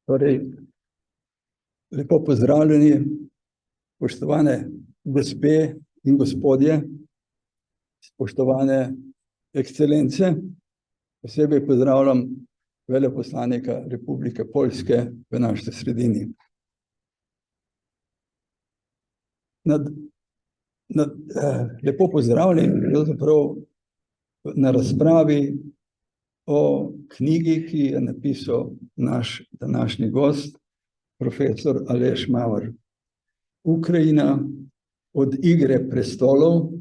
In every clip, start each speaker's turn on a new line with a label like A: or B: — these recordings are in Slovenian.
A: Torej, lepo pozdravljeni, spoštovane gospe in gospodje, spoštovane ekscelence. Posebej pozdravljam veleposlanika Republike Poljske v naši sredini. Lepo pozdravljeni pravzaprav na razpravi o knjigi, ki je napisal naš današnji gost, profesor Aleš Maurer. Ukrajina od igre prestolov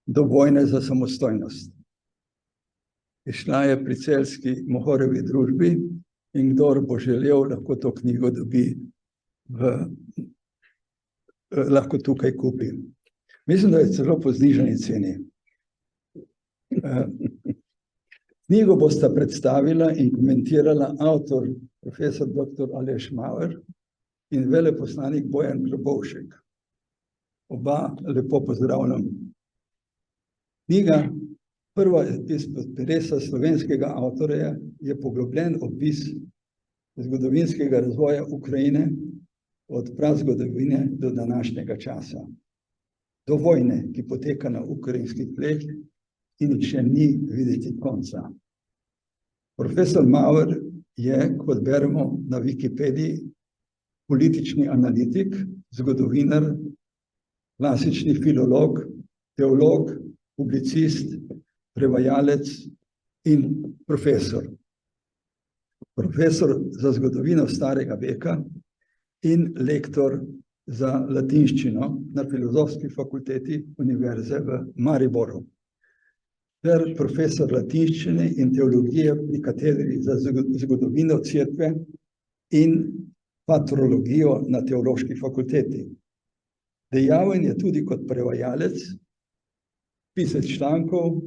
A: do vojne za samostojnost. Izšla je pri celjski Mohorevi družbi in kdor bo želel, lahko to knjigo dobi, lahko tukaj kupi. Mislim, da je celo po znižani ceni. Knjigo bosta predstavila in komentirala avtor, profesor dr. Aleš Maurer in veleposlanik Bojan Grabovšek. Oba lepo pozdravljam. Knjiga, prva izpod peresa slovenskega avtorja, je poglobljen opis zgodovinskega razvoja Ukrajine od prazgodovine do današnjega časa. Do vojne, ki poteka na ukrajinskih tleh in še ni videti konca. Profesor Maurer je, kot beremo na Wikipediji, politični analitik, zgodovinar, klasični filolog, teolog, publicist, prevajalec in profesor. Profesor za zgodovino starega veka in lektor za latinščino na Filozofski fakulteti Univerze v Mariboru ter profesor latinščine in teologije pri katedri za zgodovino cerkve in patrologijo na Teološki fakulteti. Dejaven je tudi kot prevajalec, pisec člankov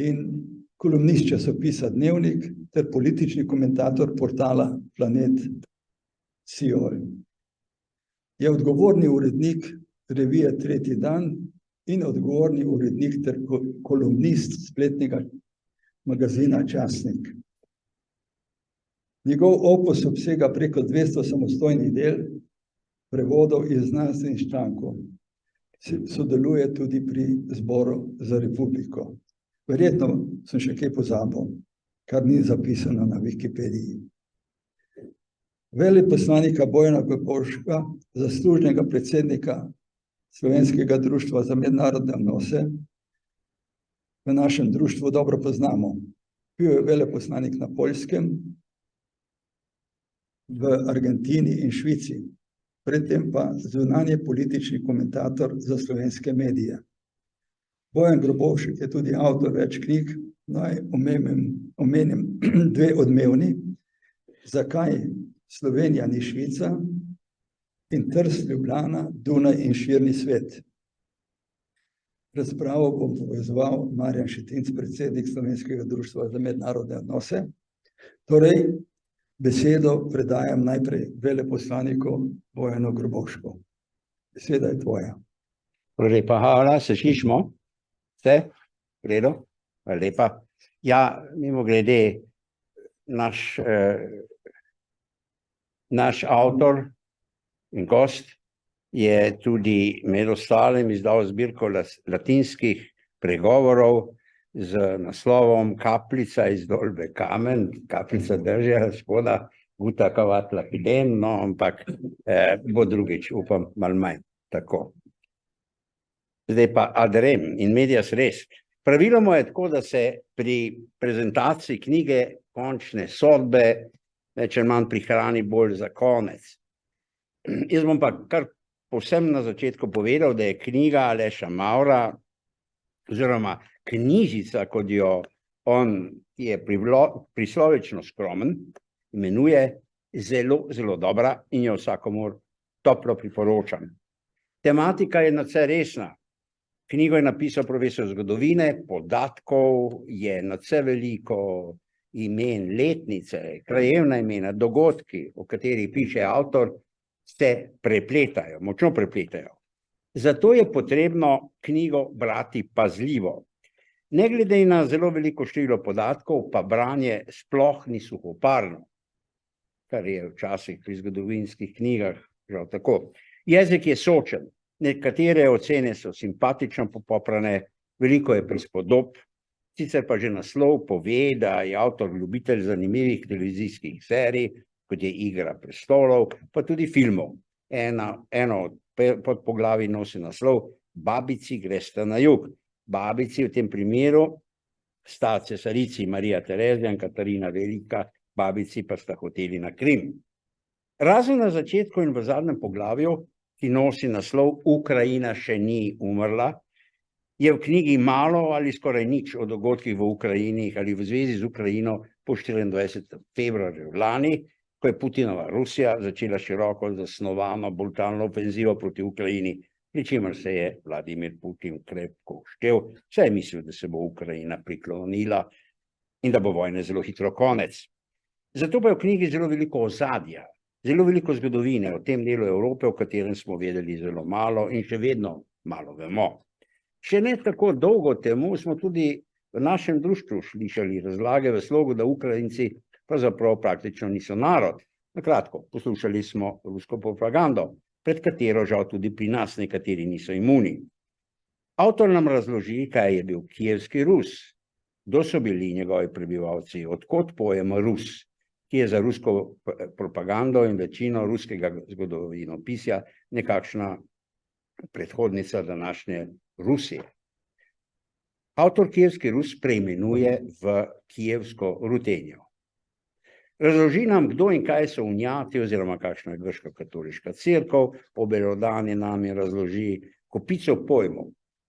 A: in kolumnist časopisa Dnevnik ter politični komentator portala Planet.si. Je odgovorni urednik revije Tretji dan in odgovorni urednik ter kolumnist spletnega magazina Časnik. Njegov opus obsega preko 200 samostojnih del, prevodov iz znanstvenih člankov. Sodeluje tudi pri Zboru za republiko. Verjetno sem še kaj pozabil, kar ni zapisano na Wikipediji. Veleposlanika Bojana Grabovška, zaslužnega predsednika Slovenskega društva za mednarodne odnose, v našem društvu dobro poznamo. Bil je veleposlanik na Poljskem, v Argentini in Švici, predtem pa zunanji politični komentator za slovenske medije. Bojan Grabovšek je tudi avtor več knjig, naj omenim dve odmevni: Zakaj Slovenija ni Švica in Trst, Ljubljana, Dunaj in širni svet. Razpravo bom povezoval Marjan Šetinc, predsednik Slovenskega društva za mednarodne odnose. Torej, besedo predajam najprej veleposlaniku Bojanu Grabovšku. Beseda je tvoja.
B: Lepa, hvala, se slišimo? Ste? V redu? Hvala lepa. Ja, mimogrede, naš avtor in gost je tudi med ostalim izdal zbirko latinskih pregovorov z naslovom Kapljica iz Dolbe Kamen. Kapljica drži spoda, guta kavat lapidem, no, ampak bo drugič, upam, malo manj tako. Zdaj pa ad rem in medias res. Praviloma je tako, da se pri prezentaciji knjige končne sodbe več ali manj prihrani bolj za konec. Jaz bom pa kar povsem na začetku povedal, da je knjiga Aleša Maurera, oziroma knjižica, kot jo on, ki je prislovečno skromen, imenuje, zelo, zelo dobra in jo vsakomur toplo priporočam. Tematika je nadvse resna. Knjigo je napisal profesor zgodovine, podatkov je nadvse veliko, imen, letnice, krajevna imena, dogodki, o katerih piše avtor, se prepletajo, močno prepletajo. Zato je potrebno knjigo brati pazljivo. Ne glede na zelo veliko število podatkov, pa branje sploh ni suhoparno, kar je včasih pri zgodovinskih knjigah žal tako. Jezik je sočen, nekatere ocene so simpatično popoprane, veliko je prispodob, sicer pa že naslov pove, da je avtor ljubitelj zanimivih televizijskih serij, kot je Igra prestolov, pa tudi filmov. Eno od podpoglavij nosi naslov Babici gresta na jug. Babici v tem primeru sta cesarici Marija Terezija in Katarina Velika, babici pa sta hoteli na Krim. Razen na začetku in v zadnjem poglavju, ki nosi naslov Ukrajina še ni umrla, je v knjigi malo ali skoraj nič o dogodkih v Ukrajini ali v zvezi z Ukrajino po 24. februarju lani, ko je Putinova Rusija začela široko zasnovano brutalno ofenzivo proti Ukrajini, pri čemer se je Vladimir Putin krepko uštel, saj je mislil, da se bo Ukrajina priklonila in da bo vojne zelo hitro konec. Zato pa je v knjigi zelo veliko ozadja, zelo veliko zgodovine o tem delu Evrope, o katerem smo vedeli zelo malo in še vedno malo vemo. Še ne tako dolgo temu smo tudi v našem društvu slišali razlage v slogu, da Ukrajinci pravzaprav praktično niso narod. Na kratko, poslušali smo rusko propagando, pred katero žal tudi pri nas nekateri niso imuni. Avtor nam razloži, kaj je bil kijevski Rus, kdo so bili njegovi prebivalci, odkot pojem Rus, ki je za rusko propagando in večino ruskega zgodovinopisja nekakšna predhodnica današnje Rusije. Avtor kijevski Rus preimenuje v kijevsko Rutenjo. Razloži nam, kdo in kaj so unjati oziroma kakšna je grška katoliška cerkev, obelodani nam je razloži kopico pojmov,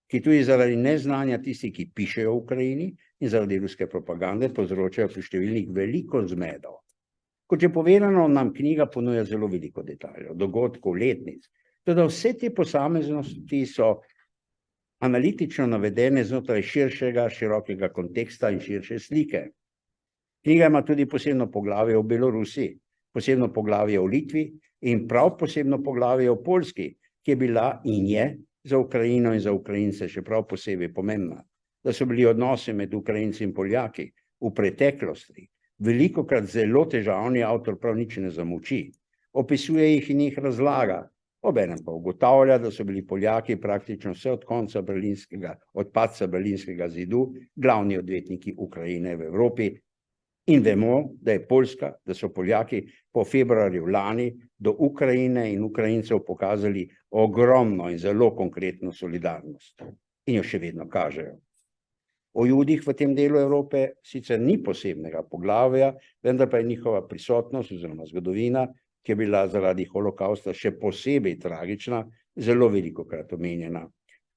B: ki tudi zaradi neznanja tistih, ki pišejo v Ukrajini in zaradi ruske propagande povzročajo pri številnih veliko zmedov. Kot je povedano, nam knjiga ponuja zelo veliko detajlov, dogodkov, letnic, toda vse te posameznosti so analitično navedene znotraj širšega, širokega konteksta in širše slike. Knjiga ima tudi posebno poglavje o Belorusiji, posebno poglavje o Litvi in prav posebno poglavje o Poljski, ki je bila in je za Ukrajino in za Ukrajince še prav posebej pomembna. Da so bili odnosi med Ukrajinci in Poljaki v preteklosti velikokrat zelo težavni, avtor prav nič ne zamolči. Opisuje jih in jih razlaga, obenem pa ugotavlja, da so bili Poljaki praktično vse od padca Berlinskega zidu glavni odvetniki Ukrajine v Evropi. In vemo, da je Poljska, da so Poljaki po februarju lani do Ukrajine in Ukrajincev pokazali ogromno in zelo konkretno solidarnost. In jo še vedno kažejo. O Judih v tem delu Evrope sicer ni posebnega poglavja, vendar pa je njihova prisotnost oziroma zgodovina, ki je bila zaradi holokausta še posebej tragična, zelo velikokrat omenjena.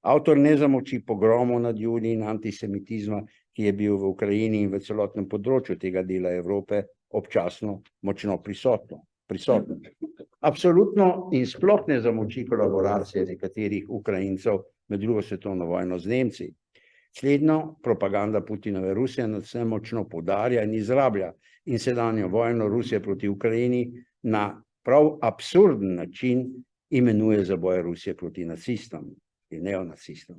B: Avtor ne zamolči pogromov nad Judi in antisemitizma, ki je bil v Ukrajini in v celotnem področju tega dela Evrope občasno močno prisoten. Absolutno in sploh ne zamolči kolaboracije nekaterih Ukrajincev med drugo svetovno vojno z Nemci. Slednjo propaganda Putinove Rusije nadvse močno poudarja in izrablja in sedanjo vojno Rusije proti Ukrajini na prav absurden način imenuje za boj Rusije proti nacistom in neonacistom.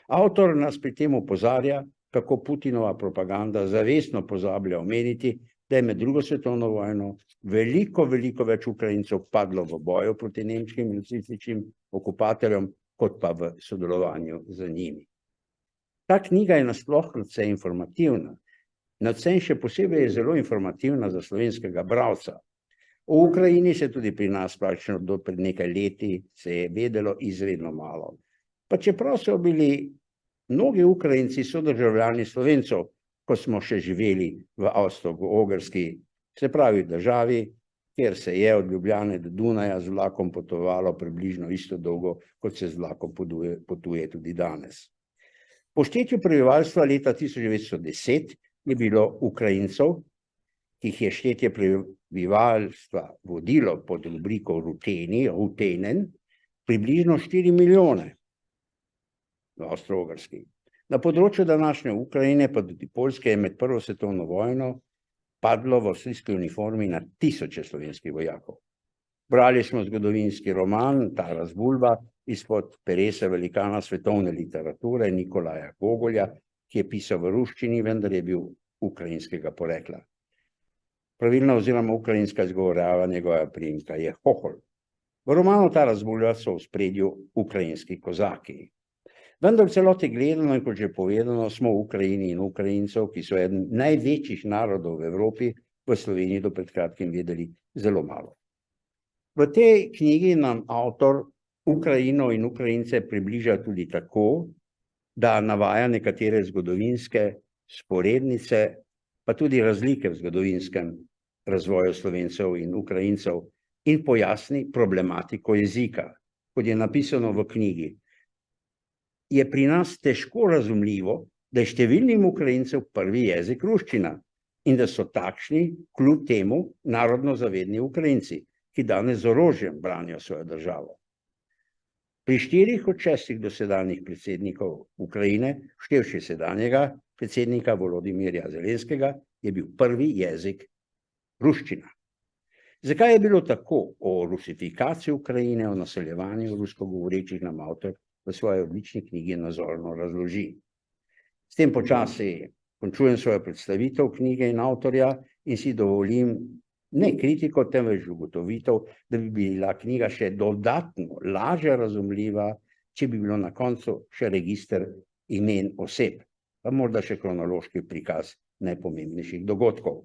B: Avtor nas pri tem opozarja, kako Putinova propaganda zavestno pozablja omeniti, da je med drugo svetovno vojno veliko več Ukrajincev padlo v boju proti nemškim nacističnim okupatorjem, kot pa v sodelovanju z njimi. Ta knjiga je nasploh nadvse informativna. Nadvse še posebej je zelo informativna za slovenskega bralca. O Ukrajini se tudi pri nas praktično do pred nekaj leti se je vedelo izredno malo. Pa čeprav so bili mnogi Ukrajinci sodržavljani Slovencev, ko smo še živeli v Avstro-Ogrski, se pravi državi, kjer se je od Ljubljane do Dunaja z vlakom potovalo približno isto dolgo, kot se z vlakom potuje tudi danes. Po štetju prebivalstva leta 1910 je bilo Ukrajincev, ki jih je štetje prebivalstva vodilo pod rubriko Rutenen, približno 4 milijone v Avstro-Ogrski. Na področju današnje Ukrajine, pa tudi Poljske, je med prvo svetovno vojno padlo v avstrijski uniformi na tisoče slovenskih vojakov. Brali smo zgodovinski roman Taras Bulba izpod peresa velikana svetovne literature Nikolaja Gogolja, ki je pisal v ruščini, vendar je bil ukrajinskega porekla. Pravilno oziroma ukrajinska izgovorjava njegovega priimka je Hohol. V romanu Taras Bulja so v spredju ukrajinski kozaki. Vendar v celoti gledano in kot že povedano, smo v Ukrajini in Ukrajincev, ki so eden največjih narodov v Evropi, v Sloveniji do pred kratkim vedeli zelo malo. V tej knjigi nam avtor Ukrajino in Ukrajince približa tudi tako, da navaja nekatere zgodovinske sporednice, pa tudi razlike v zgodovinskem razvoju Slovencev in Ukrajincev in pojasni problematiko jezika. Kot je napisano v knjigi, je pri nas težko razumljivo, da je številnim Ukrajincev prvi jezik ruščina in da so takšni, kljub temu, narodno zavedni Ukrajinci, ki danes z orožjem branijo svojo državo. Pri 4 od 6 dosedanjih predsednikov Ukrajine, števši sedanjega predsednika Volodimirja Zelenskega, je bil prvi jezik ruščina. Zakaj je bilo tako? O rusifikaciji Ukrajine, o naseljevanju rusko govorečih nam avtor v svoji odlični knjigi nazorno razloži. S tem počasi končujem svojo predstavitev knjige in avtorja in si dovolim ne kritiko, temveč ugotovitev, da bi bila knjiga še dodatno lažje razumljiva, če bi bilo na koncu še register imen oseb, pa morda še kronološki prikaz najpomembnejših dogodkov.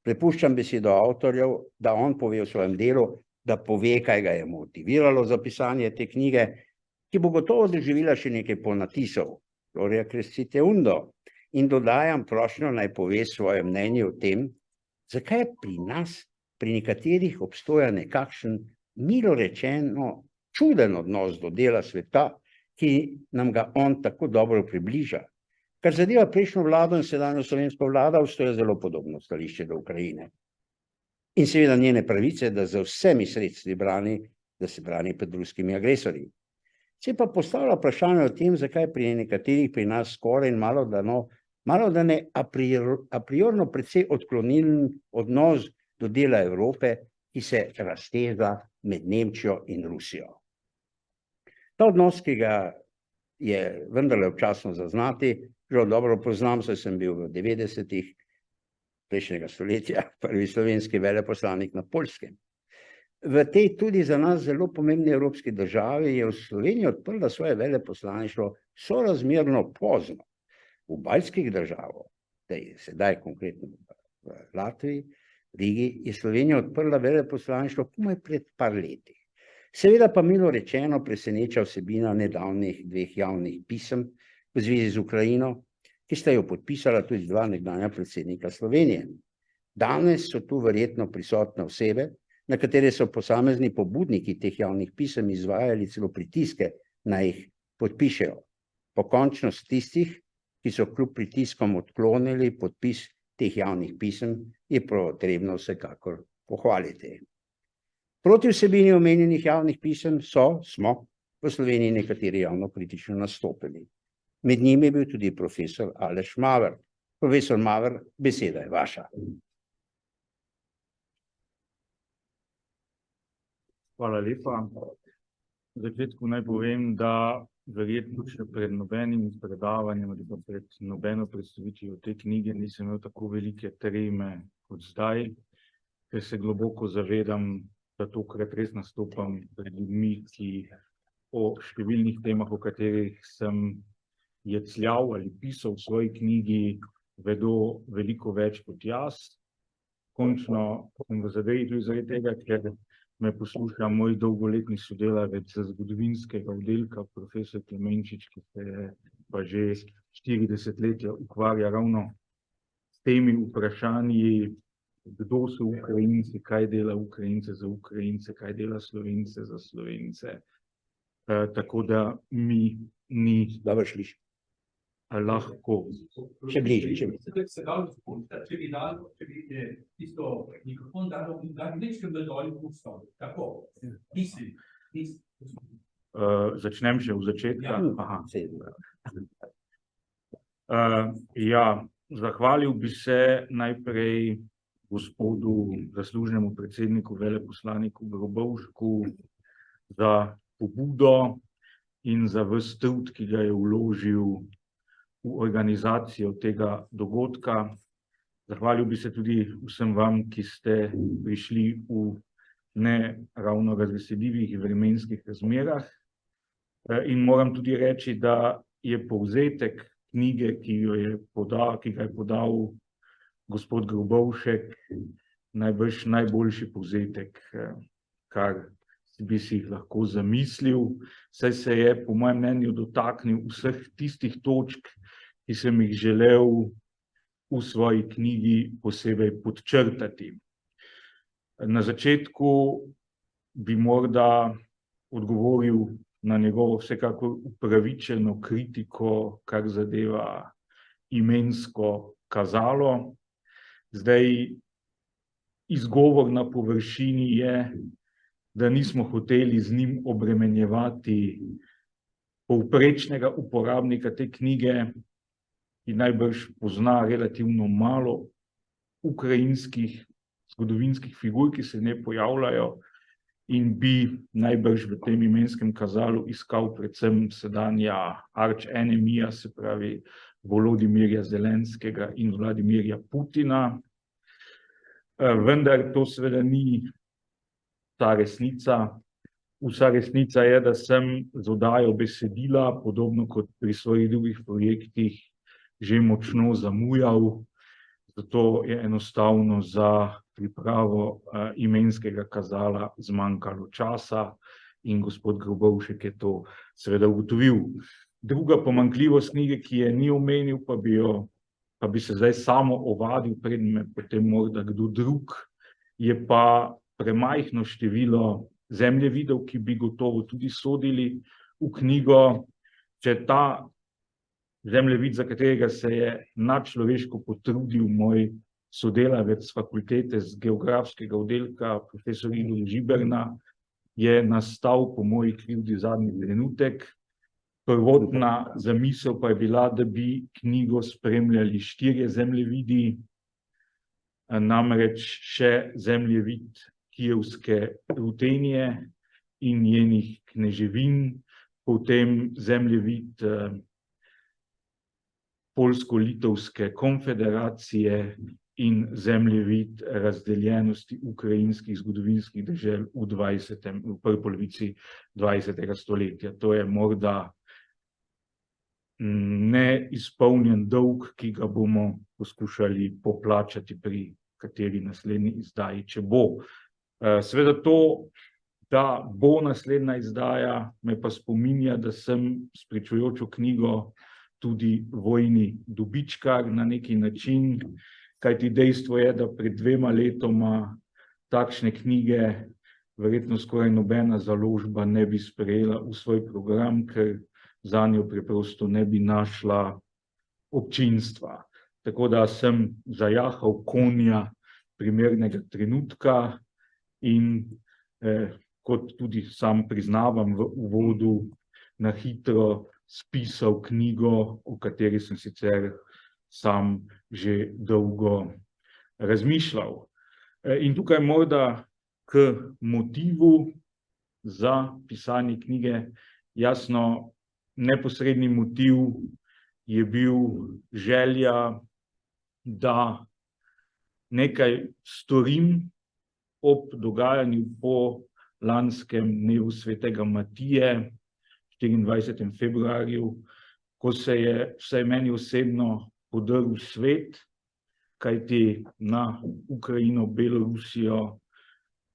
B: Prepuščam besedo avtorjev, da on pove v svojem delu, da pove, kaj ga je motiviralo za pisanje te knjige, ki bo gotovo doživela še nekaj ponatisov, Gloria Crescite Undo, in dodajam prošnjo naj pove svoje mnenje o tem, zakaj pri nas, pri nekaterih obstoja nekakšen, milo rečeno, čuden odnos do dela sveta, ki nam ga on tako dobro približa. Kar zadeva prejšnjo vlado in sedanjo slovensko vlado, obstoja zelo podobno stališče do Ukrajine. In seveda njene pravice, da z vsemi sredstvi brani, da se brani pred ruskimi agresorji. Se pa postavlja vprašanje o tem, zakaj pri nekaterih pri nas skoraj in malo da ne a priorno precej odklonilen odnos do dela Evrope, ki se razteza med Nemčijo in Rusijo. Ta odnos, ki ga je vendarle občasno zaznati, žal dobro poznam, saj sem bil v 90-ih prejšnjega stoletja prvi slovenski veleposlanik na Poljskem. V tej tudi za nas zelo pomembni evropski državi je v Sloveniji odprla svoje veleposlaništvo sorazmerno pozno. V baltskih državah, sedaj konkretno v Latviji, Rigi, je Slovenija odprla veleposlaništvo komaj pred par leti. Seveda pa milo rečeno preseneča vsebina nedavnih 2 javnih pisem v zvezi z Ukrajino, ki sta jo podpisala tudi 2 nekdanja predsednika Slovenije. Danes so tu verjetno prisotne osebe, na katere so posamezni pobudniki teh javnih pisem izvajali celo pritiske, naj jih podpišejo. Pokončnost tistih, ki so kljub pritiskom odklonili podpis teh javnih pisem, je potrebno vsekakor pohvaliti. Proti vsebini omenjenih javnih pisem smo v Sloveniji nekateri javno kritično nastopili. Med njimi je bil tudi profesor Aleš Maver. Profesor Maver, beseda je vaša.
C: Hvala lepa. V začetku naj povem, da verjetno še pred nobenim predavanjem ali pa pred nobeno predstavitvijo te knjige nisem imel tako velike treme kot zdaj, ker se globoko zavedam, da tokrat res nastopam pred ljudmi, ki o številnih temah, o katerih sem jecljal ali pisal v svoji knjigi, vedo veliko več kot jaz. Končno sem v zadevi tudi zaradi tega, ker me posluša moj dolgoletni sodelavec zgodovinskega oddelka, profesor Klemenčič, ki se pa že 40 let ukvarja ravno s temi vprašanji, kdo so Ukrajinci, kaj dela Ukrajince za Ukrajince, kaj dela Slovence za Slovence. Tako da mi ni
B: Dobro sliši.
C: lahko.
B: Še bližje, še bližje.
D: Če bi tisto mikrofon dalo, da bi nekaj doli v stolu. Tako, mislim.
C: Začnem še v začetka. Aha. Ja, zahvalil bi se najprej gospodu zaslužnemu predsedniku veleposlaniku Grobovšku za pobudo in za ves trud, ki ga je vložil v organizacijo tega dogodka. Zahvalil bi se tudi vsem vam, ki ste prišli v ne ravno razveseljivih vremenskih razmerah. In moram tudi reči, da je povzetek knjige, ki ga je podal gospod Grobovšek, najbrž najboljši povzetek, kar bi si jih lahko zamislil, saj se je po mojem mnenju dotaknil vseh tistih točk, ki sem jih želel v svoji knjigi posebej podčrtati. Na začetku bi morda odgovoril na njegovo vsekakor upravičeno kritiko, kar zadeva imensko kazalo. Zdaj, izgovor na površini je, da nismo hoteli z njim obremenjevati povprečnega uporabnika te knjige, ki najbrž pozna relativno malo ukrajinskih zgodovinskih figur, ki se ne pojavljajo, in bi najbrž v tem imenskem kazalu iskal predvsem sedanja arch enemija, se pravi Volodimirja Zelenskega in Vladimirja Putina. Vendar to seveda ni ta resnica. Vsa resnica je, da sem z oddajo besedila, podobno kot pri svojih drugih projektih, že močno zamujal, zato je enostavno za pripravo imenskega kazala zmanjkalo časa in gospod Grobovšek je to seveda ugotovil. Druga pomanjkljivost knjige, ki je ni omenil, pa bi se zdaj samo ovadil, preden me potem morda kdo drug, je pa premajhno število zemljevidov, ki bi gotovo tudi sodili v knjigo. Če ta zemljevid, za katerega se je nadčloveško potrudil moj sodelavec z fakultete z geografskega oddelka, profesor Igor Žiberna, je nastal po moji krivdi zadnji trenutek. Prvotna zamisel pa je bila, da bi knjigo spremljali 4 zemljevidi, namreč še zemljevid Kijevske Rutenije in njenih kneževin, potem zemljevid Poljsko-Litovske konfederacije in zemljevid razdeljenosti ukrajinskih zgodovinskih dežel v prvi polovici 20. stoletja. To je morda neizpolnjen dolg, ki ga bomo poskušali poplačati pri kateri naslednji izdaji, če bo. Seveda to, da bo naslednja izdaja, me pa spominja, da sem s pričujočo knjigo tudi vojni dobičkar na neki način, kajti dejstvo je, da pred 2 letoma takšne knjige verjetno skoraj nobena založba ne bi sprejela v svoj program, ker zanjo preprosto ne bi našla občinstva. Tako da sem zajahal konja primernega trenutka in kot tudi sam priznavam v uvodu, na hitro spisal knjigo, o kateri sem sicer sam že dolgo razmišljal. In tukaj morda k motivu za pisanje knjige. Jasno, neposredni motiv je bil želja, da nekaj storim ob dogajanju po lanskem dnevu svetega Matije, 24. februarju, ko se je vsaj meni osebno podrl svet, kajti na Ukrajino, Belorusijo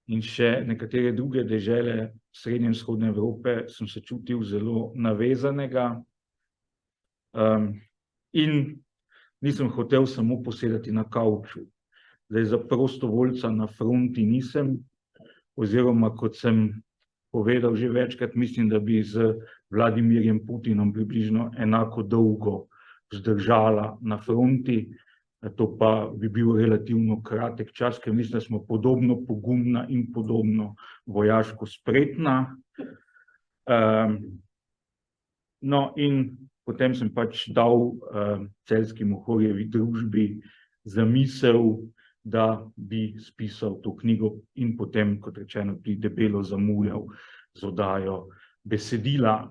C: in še nekatere druge dežele srednje in vzhodne Evrope sem se čutil zelo navezanega in nisem hotel samo posedati na kavču. Zdaj, za prostovoljca na fronti nisem, oziroma kot sem povedal že večkrat, mislim, da bi z Vladimirjem Putinom približno enako dolgo vzdržala na fronti. To pa bi bil relativno kratek čas, ker mislim, da smo podobno pogumna in podobno vojaško spretna. No, in potem sem pač dal Celjski Mohorjevi družbi zamisel, da bi spisal to knjigo in potem, kot rečeno, tudi debelo zamujal z oddajo besedila.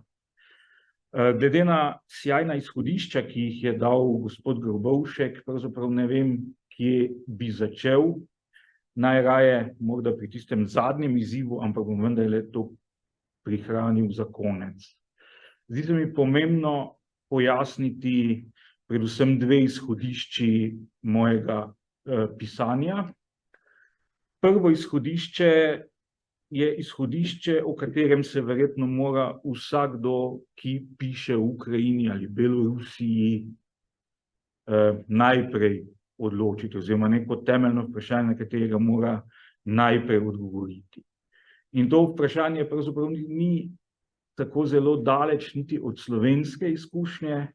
C: Glede na sjajna izhodišča, ki jih je dal gospod Grobovšek, pravzaprav ne vem, kje bi začel. Najraje morda pri tistem zadnjem izzivu, ampak bom vendarle to prihranil za konec. Zdi se mi pomembno pojasniti predvsem dve izhodišči mojega pisanja. Prvo izhodišče je izhodišče, o katerem se verjetno mora vsakdo, ki piše v Ukrajini ali Belorusiji, najprej odločiti, oziroma neko temeljno vprašanje, na katerega mora najprej odgovoriti. In to vprašanje pravzaprav ni tako zelo daleč niti od slovenske izkušnje,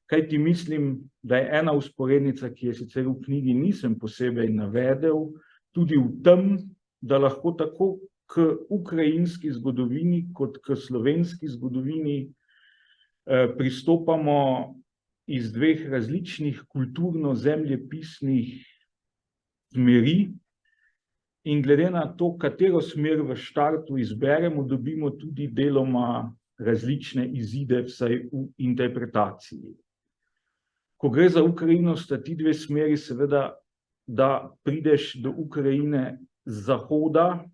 C: kajti mislim, da je ena vzporednica, ki je sicer v knjigi nisem posebej navedel, tudi v tem, da lahko tako k ukrajinski zgodovini kot k slovenski zgodovini pristopamo iz dveh različnih kulturno-zemljepisnih smeri in glede na to, katero smer v štartu izberemo, dobimo tudi deloma različne izide, vsaj v interpretaciji. Ko gre za Ukrajino, sta ti dve smeri seveda, da prideš do Ukrajine z zahoda,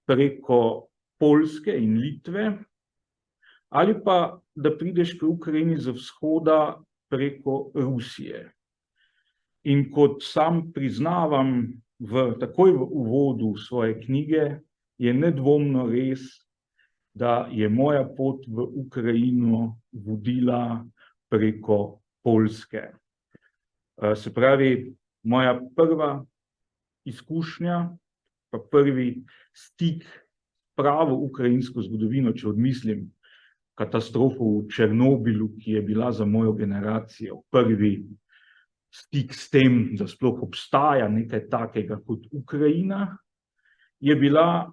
C: preko Poljske in Litve, ali pa da prideš k Ukrajini z vzhoda preko Rusije. In kot sam priznavam takoj v uvodu svoje knjige, je nedvomno res, da je moja pot v Ukrajino vodila preko Poljske. Se pravi, moja prva izkušnja, pa prvi stik s pravo ukrajinsko zgodovino, če odmislim katastrofo v Černobilu, ki je bila za mojo generacijo prvi stik s tem, da sploh obstaja nekaj takega kot Ukrajina, je bila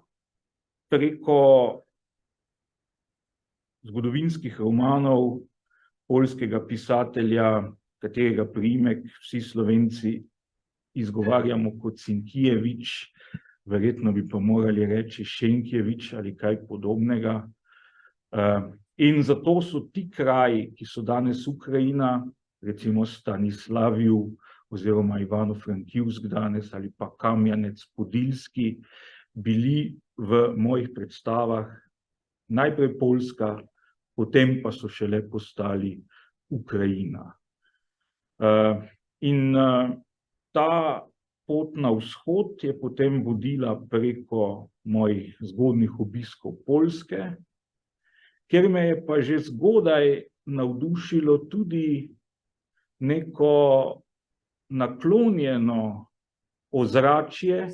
C: preko zgodovinskih romanov poljskega pisatelja, katerega priimek vsi Slovenci izgovarjamo kot Sienkiewicz, verjetno bi pa morali reči Šenkiewicz ali kaj podobnega. In zato so ti kraji, ki so danes Ukrajina, recimo Stanislaviju oziroma Ivano-Frankivsk danes ali pa Kamjanec-Podilski, bili v mojih predstavah najprej Poljska, potem pa so šele postali Ukrajina. In ta pot na vzhod je potem vodila preko mojih zgodnjih obiskov Poljske, kjer me je pa že zgodaj navdušilo tudi neko naklonjeno ozračje,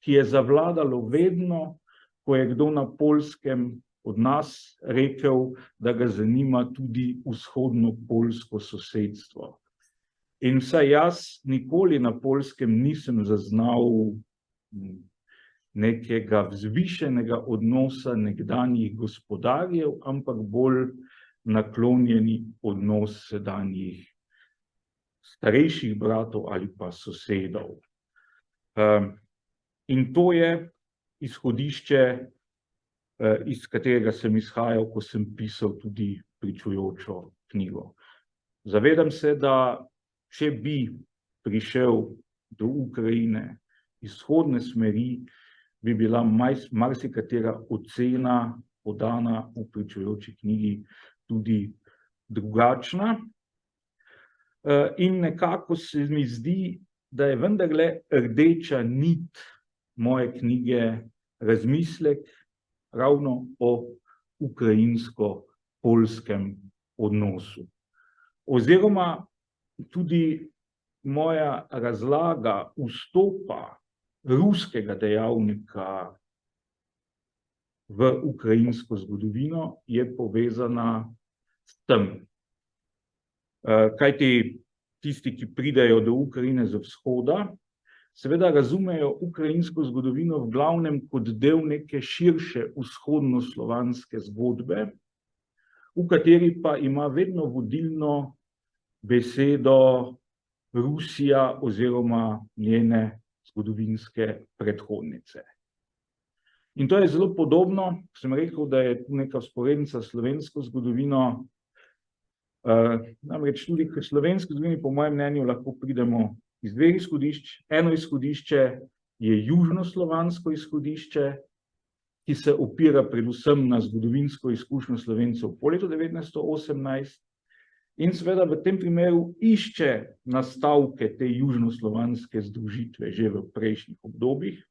C: ki je zavladalo vedno, ko je kdo na Poljskem od nas rekel, da ga zanima tudi vzhodno poljsko sosedstvo. In vsaj jaz nikoli na Poljskem nisem zaznal nekega vzvišenega odnosa nekdanjih gospodarjev, ampak bolj naklonjeni odnos sedanjih starejših bratov ali pa sosedov. In to je izhodišče, iz katerega sem izhajal, ko sem pisal tudi pričujočo knjigo. Zavedam se, da če bi prišel do Ukrajine iz vzhodne smeri, bi bila marsikatera ocena podana v pričujoči knjigi tudi drugačna. In nekako se mi zdi, da je vendarle rdeča nit moje knjige razmislek ravno o ukrajinsko-poljskem odnosu. Oziroma tudi moja razlaga vstopa ruskega dejavnika v ukrajinsko zgodovino je povezana s tem. Kajti tisti, ki pridejo do Ukrajine z vzhoda, seveda razumejo ukrajinsko zgodovino v glavnem kot del neke širše vzhodnoslovanske zgodbe, v kateri pa ima vedno vodilno besedo Rusija oziroma njene zgodovinske predhodnice. In to je zelo podobno, sem rekel, da je tu neka vzporednica s slovensko zgodovino, Namreč tudi k slovenski zgodovini, po mojem mnenju, lahko pridemo iz dveh izhodišč. Eno izhodišče je južnoslovansko izhodišče, ki se opira predvsem na zgodovinsko izkušnjo Slovencev po letu 1918 in seveda v tem primeru išče nastavke te južnoslovanske združitve že v prejšnjih obdobjih.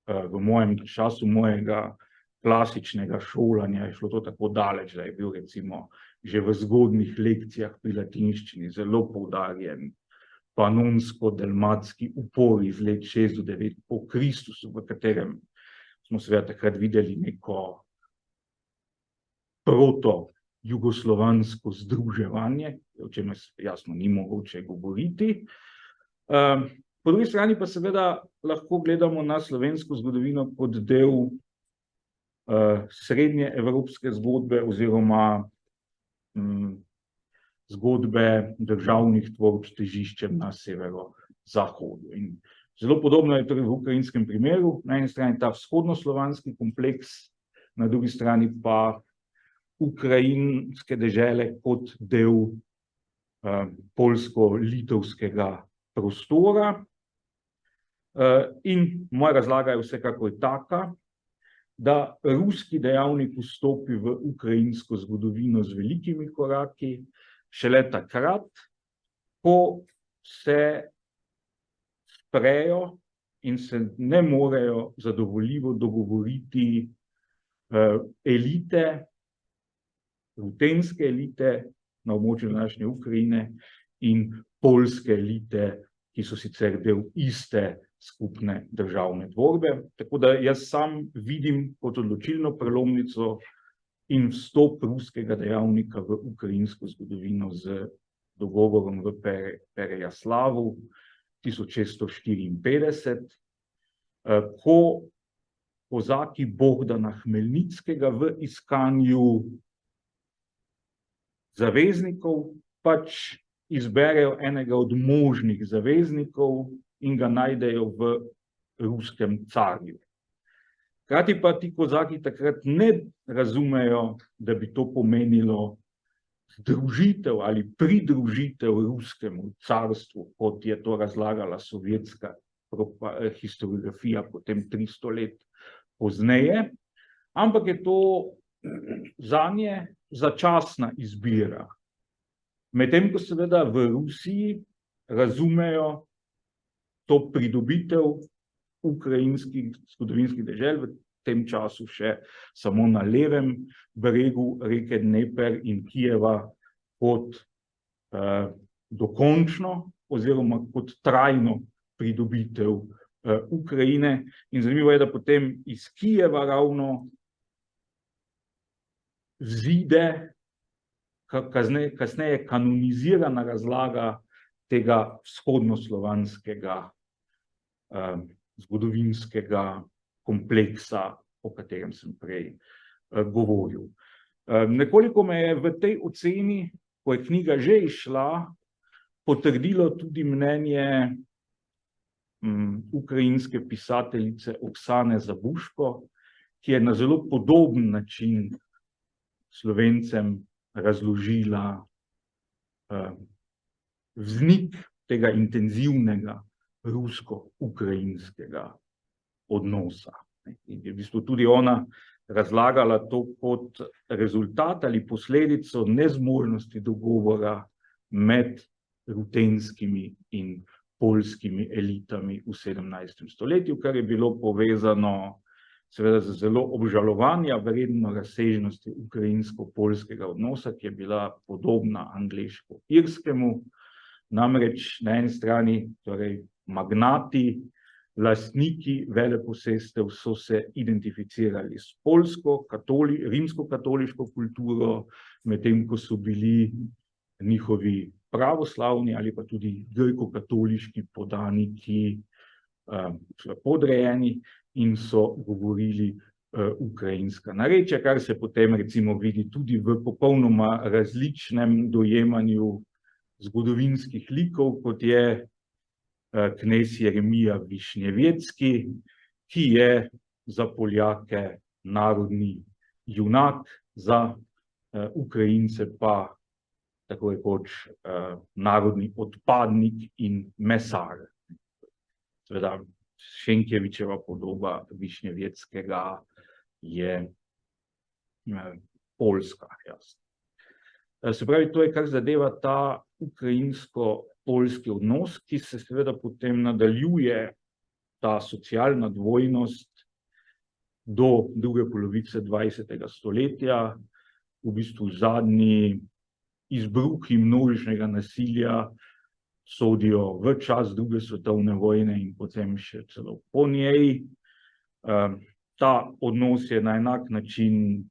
C: V mojem času mojega klasičnega šolanja je šlo to tako daleč, da je bil recimo že v zgodnjih lekcijah pri latinščini zelo poudarjen panonsko-dalmatski upor iz let 6 do 9 po Kristusu, v katerem smo seveda takrat videli neko proto-jugoslovansko združevanje, o čemer jasno ni mogoče govoriti. Po drugi strani pa seveda lahko gledamo na slovensko zgodovino kot del srednje evropske zgodbe oziroma zgodbe državnih tvorb s težiščem na severozahodu. In zelo podobno je torej v ukrajinskem primeru, na eni strani ta vzhodnoslovanski kompleks, na drugi strani pa ukrajinske dežele kot del poljsko-litovskega prostora. In moja razlaga je vsekakor taka, da ruski dejavnik vstopi v ukrajinsko zgodovino z velikimi koraki šele takrat, ko se sprejo in se ne morejo zadovoljivo dogovoriti elite, rutenske elite na območju današnje Ukrajine in poljske elite, ki so sicer del iste skupne državne tvorbe. Tako da jaz sam vidim kot odločilno prelomnico in vstop ruskega dejavnika v ukrajinsko zgodovino z dogovorom v Perejaslavu 1654, ko kozaki Bogdana Hmelnickega v iskanju zaveznikov pač izberejo enega od možnih zaveznikov in ga najdejo v ruskem carju. Hkrati pa ti kozaki takrat ne razumejo, da bi to pomenilo združitev ali pridružitev ruskemu carstvu, kot je to razlagala sovjetska historiografija potem 300 let pozneje, ampak je to zanje začasna izbira. Medtem ko seveda v Rusiji razumejo to pridobitev ukrajinskih zgodovinskih dežel, v tem času še samo na levem bregu reke Dneper in Kijeva, kot dokončno oziroma kot trajno pridobitev Ukrajine. In zanimivo je, da potem iz Kijeva ravno vzide kasneje kanonizirana razlaga tega vzhodnoslovanskega zgodovinskega kompleksa, o katerem sem prej govoril. Nekoliko me je v tej oceni, ko je knjiga že izšla, potrdilo tudi mnenje ukrajinske pisateljice Oksane Zabuško, ki je na zelo podoben način Slovencem razložila vznik tega intenzivnega rusko-ukrajinskega odnosa. In je v bistvu tudi ona razlagala to kot rezultat ali posledico nezmožnosti dogovora med rutenskimi in poljskimi elitami v 17. stoletju, kar je bilo povezano seveda z zelo obžalovanja vredno razsežnosti ukrajinsko-poljskega odnosa, ki je bila podobna angleško-irskemu. Namreč na eni strani torej magnati, lastniki veleposestev so se identificirali s poljsko, rimsko-katoliško kulturo, medtem ko so bili njihovi pravoslavni ali pa tudi grko-katoliški podaniki podrejeni in so govorili ukrajinska narečja, kar se potem recimo vidi tudi v popolnoma različnem dojemanju zgodovinskih likov, kot je knez Jeremija Višnjevecki, ki je za Poljake narodni junak, za Ukrajince pa tako rekoč narodni odpadnik in mesar. Seveda Šenkjevičeva podoba Višnjeveckega je poljska, jasno. Se pravi, to je, kar zadeva ta ukrajinsko-poljski odnos, ki se seveda potem nadaljuje, ta socialna dvojnost, do druge polovice 20. stoletja, v bistvu zadnji izbruhi množičnega nasilja sodijo v čas druge svetovne vojne in potem še celo po njej. Ta odnos je na enak način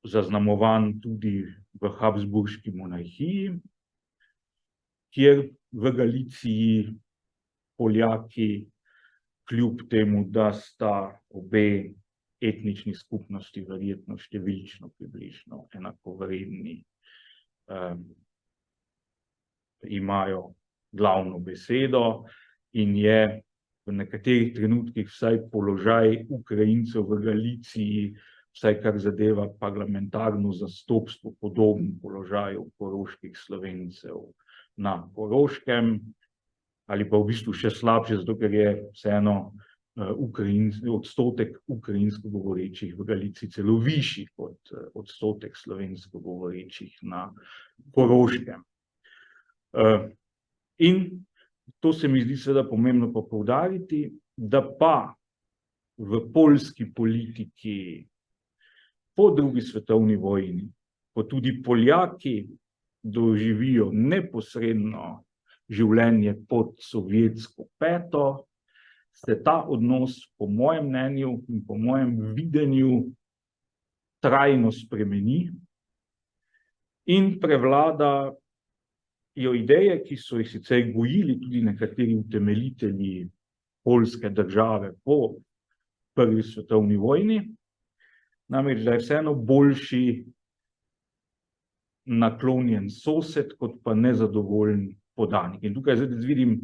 C: zaznamovan tudi v Habsburški monarhiji, kjer v Galiciji Poljaki, kljub temu, da sta obe etnični skupnosti verjetno številčno približno enakovredni, imajo glavno besedo in je v nekaterih trenutkih vsaj položaj Ukrajincev v Galiciji, vsaj kar zadeva parlamentarno zastopstvo, podoben položaju koroških Slovencev na Koroškem, ali pa v bistvu še slabše, zato ker je vseeno odstotek ukrajinsko govorečih v Galiciji celo višji kot odstotek slovensko govorečih na Koroškem. In to se mi zdi seveda pomembno pa poudariti, da pa v poljski politiki po drugi svetovni vojni, ko tudi Poljaki doživijo neposredno življenje pod sovjetsko peto, se ta odnos, po mojem mnenju in po mojem videnju, trajno spremeni in prevladajo ideje, ki so jih sicer gojili tudi nekateri utemeljitelji poljske države po prvi svetovni vojni, namreč da je vseeno boljši naklonjen sosed, kot pa nezadovoljen podanik. In tukaj zdaj vidim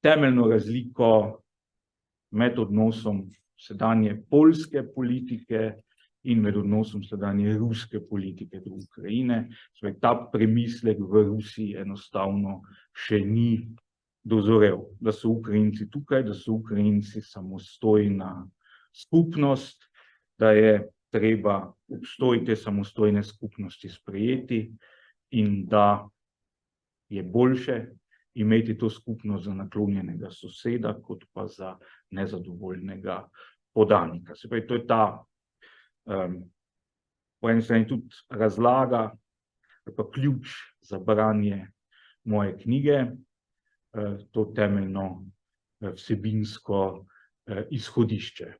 C: temeljno razliko med odnosom sedanje poljske politike in med odnosom sedanje ruske politike do Ukrajine. Ta premislek v Rusiji enostavno še ni dozorel, da so Ukrajinci tukaj, da so Ukrajinci samostojna skupnost, da je treba obstoj te samostojne skupnosti sprejeti in da je boljše imeti to skupnost za naklonjenega soseda, kot pa za nezadovoljnega podanika. Se pravi, to je ta po eni strani tudi razlaga, pa ključ za branje moje knjige, to temeljno vsebinsko izhodišče.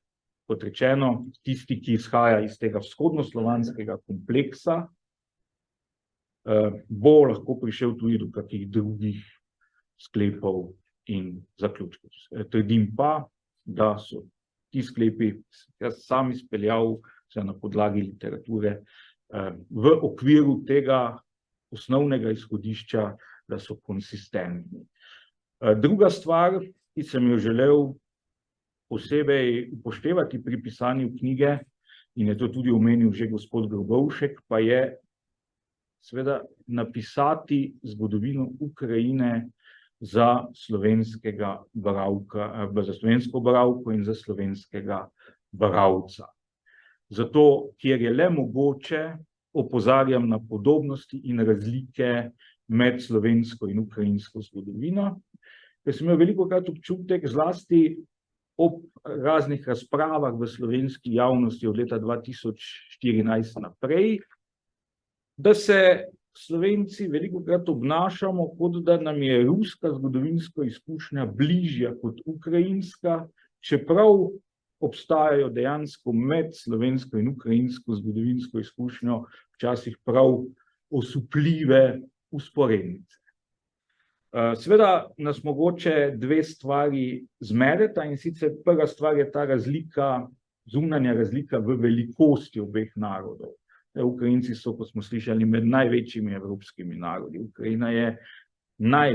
C: Kot rečeno, tisti, ki izhaja iz tega vzhodnoslovanskega kompleksa, bo lahko prišel tudi do kakih drugih sklepov in zaključkov. Trdim pa, da so ti sklepi, jaz sam izpeljal na podlagi literature, v okviru tega osnovnega izhodišča, da so konsistentni. Druga stvar, ki sem jo želel posebej upoštevati pri pisanju knjige, in je to tudi omenil že gospod Grobovšek, pa je seveda napisati zgodovino Ukrajine za slovenskega bralka, za slovensko bralko in za slovenskega bralca. Zato, kjer je le mogoče, opozarjam na podobnosti in razlike med slovensko in ukrajinsko zgodovino, ker sem imel velikokrat občutek, zlasti ob raznih razpravah v slovenski javnosti od leta 2014 naprej, da se Slovenci velikokrat obnašamo, kot da nam je ruska zgodovinska izkušnja bližja kot ukrajinska, čeprav obstajajo dejansko med slovensko in ukrajinsko zgodovinsko izkušnjo včasih prav osupljive vzporednice. Seveda nas mogoče dve stvari zmedeta, in sicer prva stvar je ta razlika, zunanja razlika v velikosti obeh narodov. Ukrajinci so, kot smo slišali, med največjimi evropskimi narodi. Ukrajina je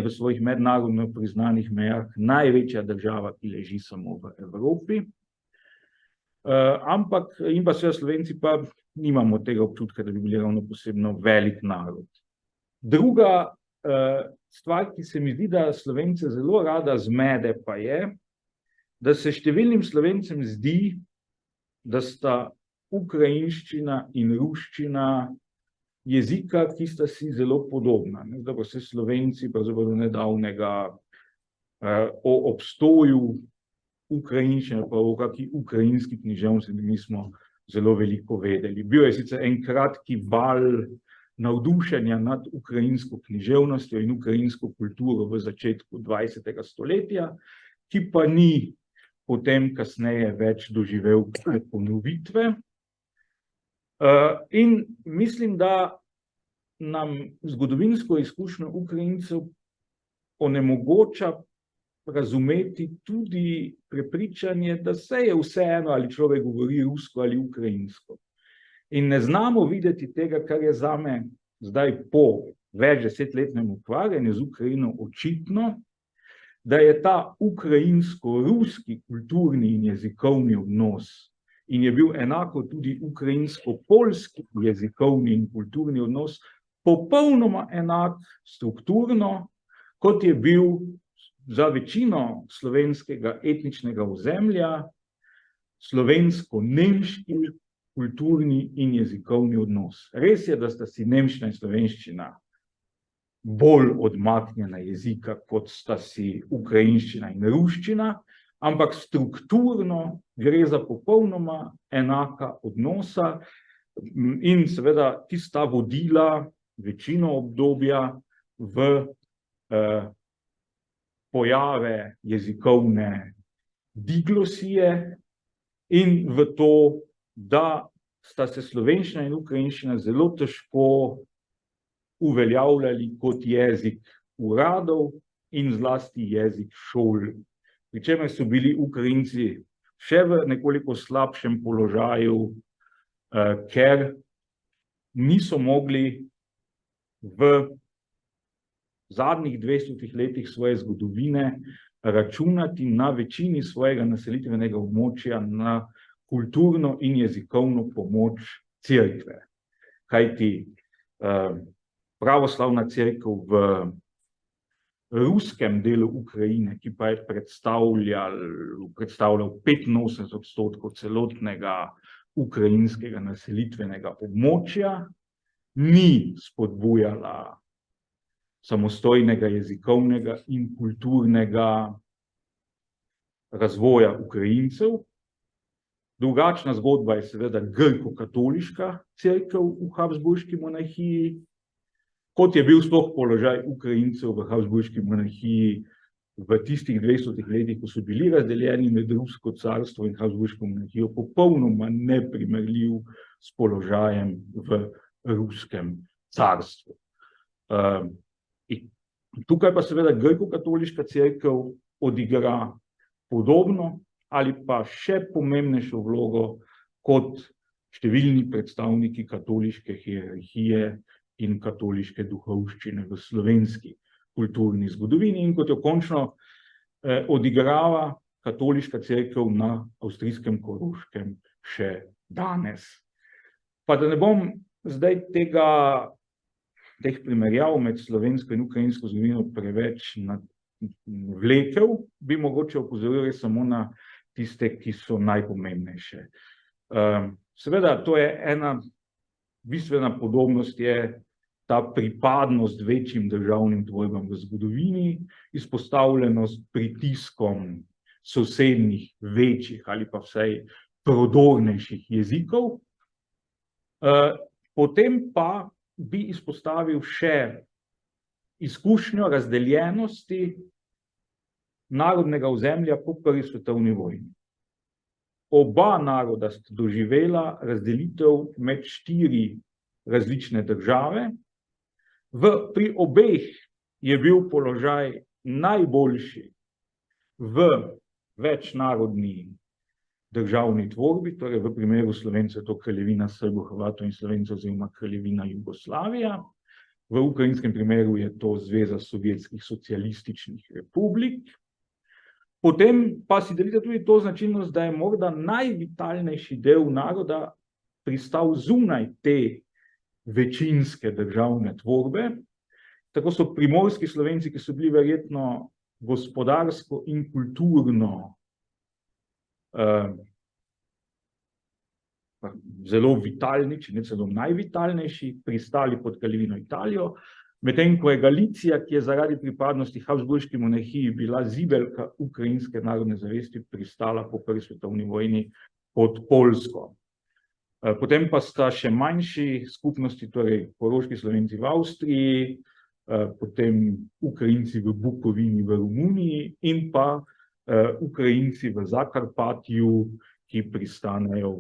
C: v svojih mednarodno priznanih mejah največja država, ki leži samo v Evropi. Ampak in pa seveda Slovenci pa nimamo tega občutka, da bi bili ravno posebno velik narod. Druga stvar, ki se mi zdi, da Slovence zelo rada zmede, pa je, da se številnim Slovencem zdi, da sta ukrajinščina in ruščina jezika, ki sta si zelo podobna. Da pa se Slovenci pravzaprav do nedavnega o obstoju ukrajinščine, pa o kakšni ukrajinski književnosti nismo zelo veliko vedeli. Bil je sicer en kratki val navdušenja nad ukrajinsko književnostjo in ukrajinsko kulturo v začetku 20. stoletja, ki pa ni potem kasneje več doživel ponovitve. In mislim, da nam zgodovinsko izkušnjo Ukrajincev onemogoča razumeti tudi prepričanje, da se je vseeno, ali človek govori rusko ali ukrajinsko. In ne znamo videti tega, kar je zame zdaj po več desetletnem ukvarjanju z Ukrajino očitno, da je ta ukrajinsko-ruski kulturni in jezikovni odnos in je bil enako tudi ukrajinsko-poljski jezikovni in kulturni odnos popolnoma enak strukturno, kot je bil za večino slovenskega etničnega ozemlja slovensko-nemški kulturni in jezikovni odnos. Res je, da sta si nemščina in slovenščina bolj odmaknjena jezika, kot sta si ukrajinščina in ruščina, ampak strukturno gre za popolnoma enaka odnosa in seveda tista vodila večino obdobja v pojave jezikovne diglosije in v to, da sta se slovenščina in ukrajinščina zelo težko uveljavljali kot jezik uradov in zlasti jezik šol. Pri čemer so bili Ukrajinci še v nekoliko slabšem položaju, ker niso mogli v zadnjih 200 letih svoje zgodovine računati na večini svojega naselitvenega območja na kulturno in jezikovno pomoč cerkve. Kajti pravoslavna cerkev v ruskem delu Ukrajine, ki pa je predstavljal 85% celotnega ukrajinskega naselitvenega območja, ni spodbujala samostojnega jezikovnega in kulturnega razvoja Ukrajincev. Drugačna zgodba je seveda grko-katoliška cerkev v Habsburški monarhiji, kot je bil sploh položaj Ukrajincev v Habsburški monarhiji v tistih 200 letih, ko so bili razdeljeni med Rusko carstvo in Habsburško monarhijo, popolnoma neprimerljiv s položajem v Ruskem carstvu. Tukaj pa seveda grko-katoliška cerkev odigra podobno ali pa še pomembnejšo vlogo kot številni predstavniki katoliške hierarhije in katoliške duhovščine v slovenski kulturni zgodovini in kot jo končno odigrava katoliška cerkev na avstrijskem Koroškem še danes. Pa da ne bom zdaj teh primerjav med slovensko in ukrajinsko zgodovino preveč vlekel, bi mogoče opozoril samo na tiste, ki so najpomembnejše. Seveda, to je ena bistvena podobnost, je ta pripadnost večjim državnim tvorbam v zgodovini, izpostavljenost pritiskom sosednjih večjih ali pa vsaj prodornejših jezikov. Potem pa bi izpostavil še izkušnjo razdeljenosti narodnega ozemlja po prvi svetovni vojni. Oba naroda sta doživela razdelitev med 4 različne države. Pri obeh je bil položaj najboljši v večnarodni državni tvorbi, torej v primeru Slovencev to Kraljevina Srbov, Hrvatov in Slovencev oziroma Kraljevina Jugoslavija. V ukrajinskem primeru je to Zveza sovjetskih socialističnih republik. Potem pa si delite tudi to značilnost, da je morda najvitalnejši del naroda pristal zunaj te večinske državne tvorbe. Tako so primorski Slovenci, ki so bili verjetno gospodarsko in kulturno zelo vitalni, če ne celo najvitalnejši, pristali pod Kraljevino Italijo, medtem ko je Galicija, ki je zaradi pripadnosti Habsburški monarhiji bila zibelka ukrajinske narodne zavesti, pristala po prvi svetovni vojni pod Poljsko. Potem pa sta še manjši skupnosti, torej koroški Slovenci v Avstriji, potem Ukrajinci v Bukovini v Romuniji in pa Ukrajinci v Zakarpatju, ki pristanejo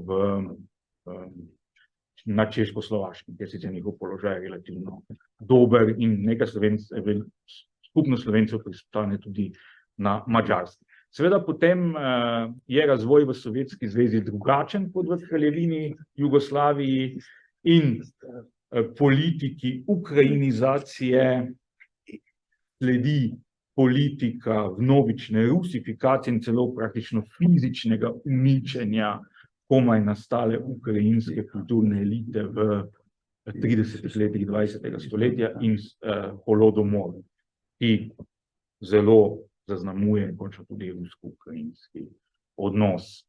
C: na Češko-Slovaškem, kjer sicer njihov položaj relativno dober in nekaj skupnost Slovencev pristane tudi na Madžarski. Seveda potem je razvoj v Sovjetski zvezi drugačen kot v Kraljevini Jugoslaviji in politiki ukrajinizacije sledi politika vnovične rusifikacije in celo praktično fizičnega uničenja komaj nastale ukrajinske kulturne elite v 30 letih 20. stoletja in holodomor, ki zelo zaznamuje končno tudi rusko-ukrajinski odnos.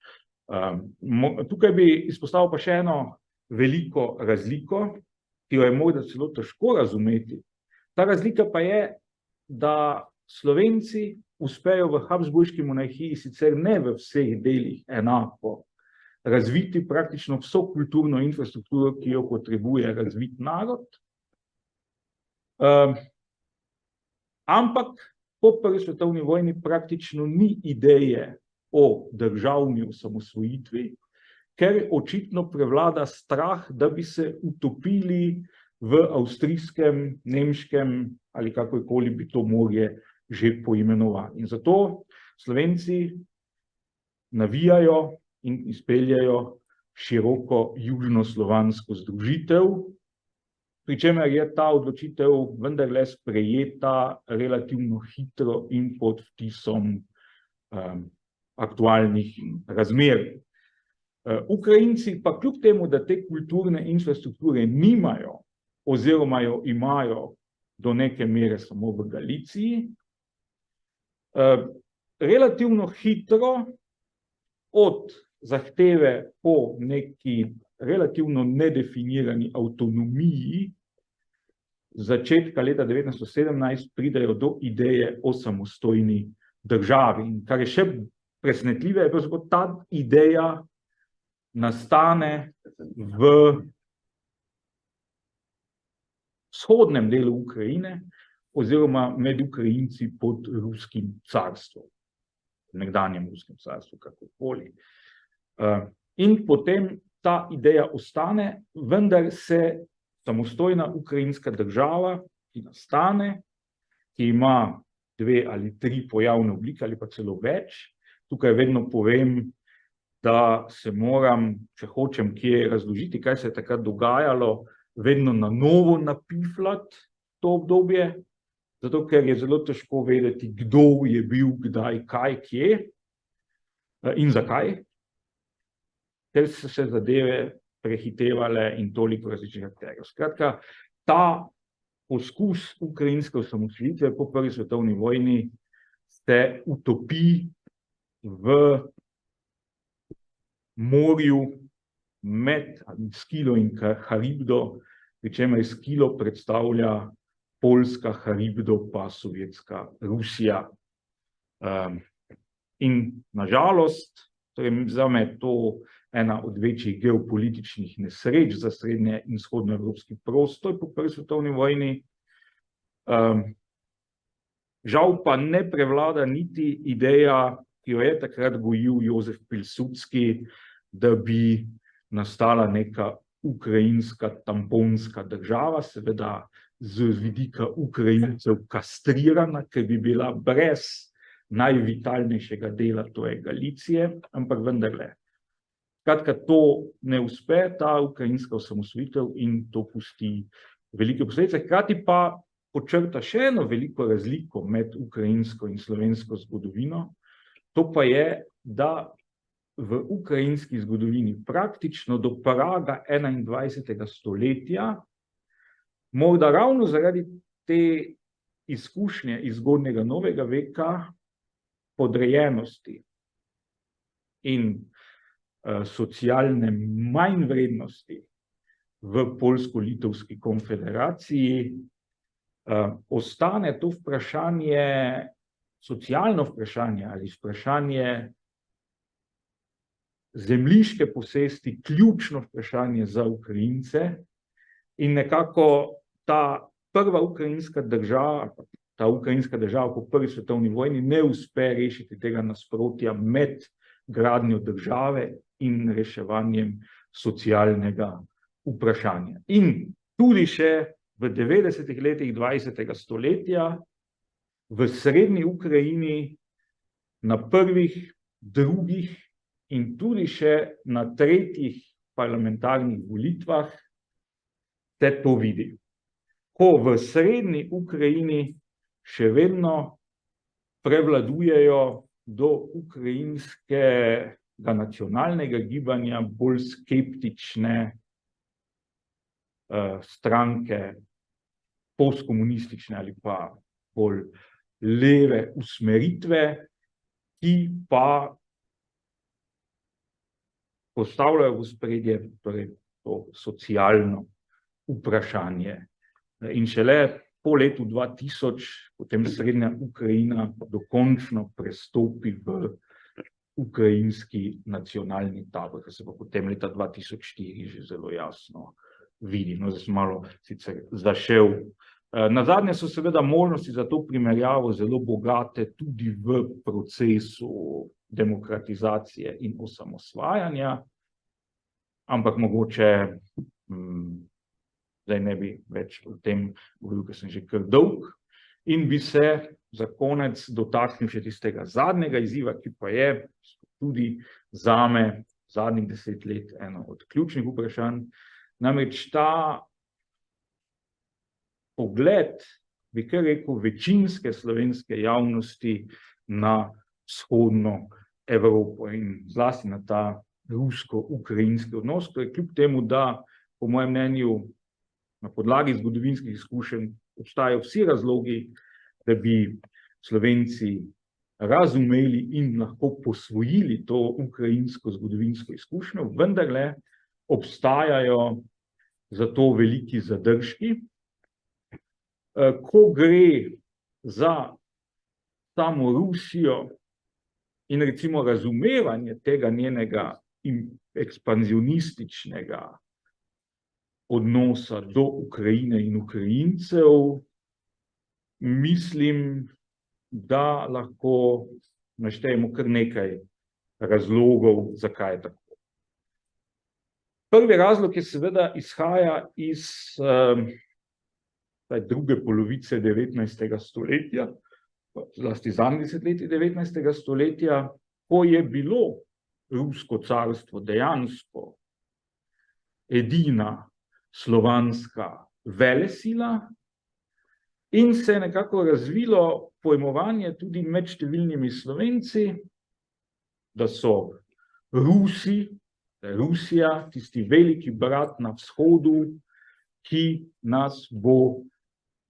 C: Tukaj bi izpostavil pa še eno veliko razliko, ki jo je morda celo težko razumeti. Ta razlika pa je, da Slovenci uspejo v Habsburški monarhiji sicer ne v vseh delih enako razviti praktično vso kulturno infrastrukturo, ki jo potrebuje razvit narod, ampak po prvi svetovni vojni praktično ni ideje o državni osamosvojitvi, ker očitno prevlada strah, da bi se utopili v avstrijskem, nemškem ali kakorkoli bi to morje že poimenovali. In zato Slovenci navijajo in izpeljajo široko južnoslovansko združitev, pri čemer je ta odločitev vendarle sprejeta relativno hitro in pod vtisom aktualnih razmer. Ukrajinci pa kljub temu, da te kulturne infrastrukture nimajo oziroma jo imajo do neke mere samo v Galiciji, relativno hitro od zahteve po neki relativno nedefinirani avtonomiji začetka leta 1917 pridejo do ideje o samostojni državi. In kar je še presenetljive, je pravzaprav ta ideja nastane v vzhodnem delu Ukrajine oziroma med Ukrajinci pod ruskim carstvom, nekdanjem ruskim carstvu, kakorkoli. In potem ta ideja ostane, vendar se samostojna ukrajinska država, ki nastane, ki ima 2 ali 3 pojavne oblike ali pa celo več. Tukaj vedno povem, da se moram, če hočem kje razložiti, kaj se je takrat dogajalo, vedno na novo napifljati to obdobje, zato ker je zelo težko vedeti, kdo je bil, kdaj, kaj, kje in zakaj, ker so se zadeve prehitevale in toliko različnih akterjev. Skratka, ta poskus ukrajinske osamosvojitve po prvi svetovni vojni se utopi v morju med Skilo in Haribdo, pri čemer Skilo predstavlja Poljska, Haribdo pa Sovjetska Rusija. In nažalost, torej zame je to ena od večjih geopolitičnih nesreč za srednje in vzhodnoevropski prostor po prvi svetovni vojni. Žal pa ne prevlada niti ideja, ki jo je takrat gojil Jozef Pilsudski, da bi nastala neka ukrajinska tamponska država, seveda z vidika Ukrajincev kastrirana, ker bi bila brez najvitalnejšega dela, to je Galicije, ampak vendarle. Skratka, to ne uspe, ta ukrajinska osamosvojitev, in to pusti velike posledice. Hkrati pa podčrta še eno veliko razliko med ukrajinsko in slovensko zgodovino, To pa je, da v ukrajinski zgodovini praktično do praga 21. stoletja, morda ravno zaradi te izkušnje iz zgodnjega novega veka, podrejenosti in socialne manjvrednosti v Poljsko-Litovski konfederaciji, ostane to vprašanje, socialno vprašanje ali vprašanje zemljiške posesti, ključno vprašanje za Ukrajince in nekako ta prva ukrajinska država, po prvi svetovni vojni ne uspe rešiti tega nasprotja med gradnjo države in reševanjem socialnega vprašanja. In tudi še v 90. letih 20. stoletja v srednji Ukrajini na prvih, drugih in tudi še na tretjih parlamentarnih volitvah se to vidi. Ko v srednji Ukrajini še vedno prevladujejo do ukrajinskega nacionalnega gibanja bolj skeptične stranke, postkomunistične ali pa bolj leve usmeritve, ki pa postavljajo v ospredje torej to socialno vprašanje. In šele po letu 2000 potem srednja Ukrajina dokončno prestopi v ukrajinski nacionalni tabor, kar se pa potem leta 2004 že zelo jasno vidi. No, zdaj sem malo sicer zašel. Nazadnje so seveda možnosti za to primerjavo zelo bogate tudi v procesu demokratizacije in osamosvajanja, ampak mogoče zdaj ne bi več o tem govoril, ker sem že kar dolg, in bi se za konec dotaknil še tistega zadnjega izziva, ki pa je tudi zame zadnjih 10 let eno od ključnih vprašanj. Namreč ta pogled, bi kar rekel, večinske slovenske javnosti na vzhodno Evropo in zlasti na ta rusko-ukrajinski odnos, to je kljub temu, da po mojem mnenju na podlagi zgodovinskih izkušenj obstajajo vsi razlogi, da bi Slovenci razumeli in lahko posvojili to ukrajinsko zgodovinsko izkušnjo, vendarle obstajajo za to veliki zadržki. Ko gre za samo Rusijo in recimo razumevanje tega njenega ekspanzionističnega odnosa do Ukrajine in Ukrajincev, mislim, da lahko naštejemo kar nekaj razlogov, zakaj je tako. Prvi razlog je seveda izhaja iz druge polovice 19. stoletja, zlasti zadnjih desetletij 19. stoletja, ko je bilo Rusko carstvo dejansko edina slovanska velesila in se je nekako razvilo pojmovanje tudi med številnimi Slovenci, da so Rusi, da je Rusija tisti veliki brat na vzhodu, ki nas bo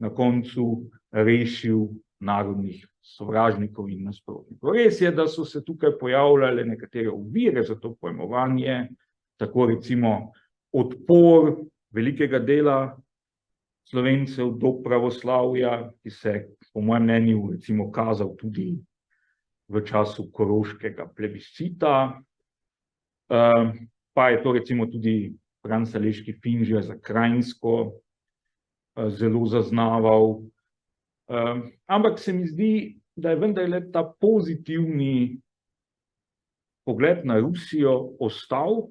C: na koncu rešil narodnih sovražnikov in nasprotnikov. Res je, da so se tukaj pojavljale nekatere ovire za to pojmovanje, tako recimo odpor velikega dela Slovencev do pravoslavja, ki se po mojem mnenju recimo kazal tudi v času koroškega plebiscita, pa je to recimo tudi Franc Aleški Finžija za Krajinsko zelo zaznaval. Ampak se mi zdi, da je vendarle ta pozitivni pogled na Rusijo ostal,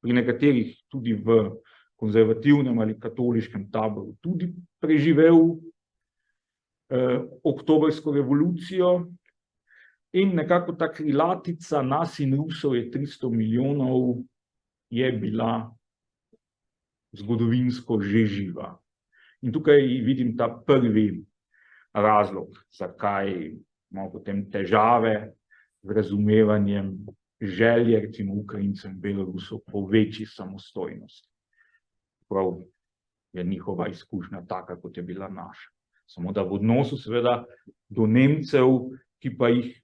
C: pri nekaterih tudi v konzervativnem ali katoliškem taboru tudi preživel oktobrsko revolucijo in nekako ta krilatica nas in Rusov je 300 milijonov je bila zgodovinsko že živa. In tukaj vidim ta prvi razlog, zakaj imamo potem težave z razumevanjem želje, recimo Ukrajincem, Belorusov, po večji samostojnosti. Prav je njihova izkušnja taka, kot je bila naša. Samo da v odnosu seveda do Nemcev, ki pa jih,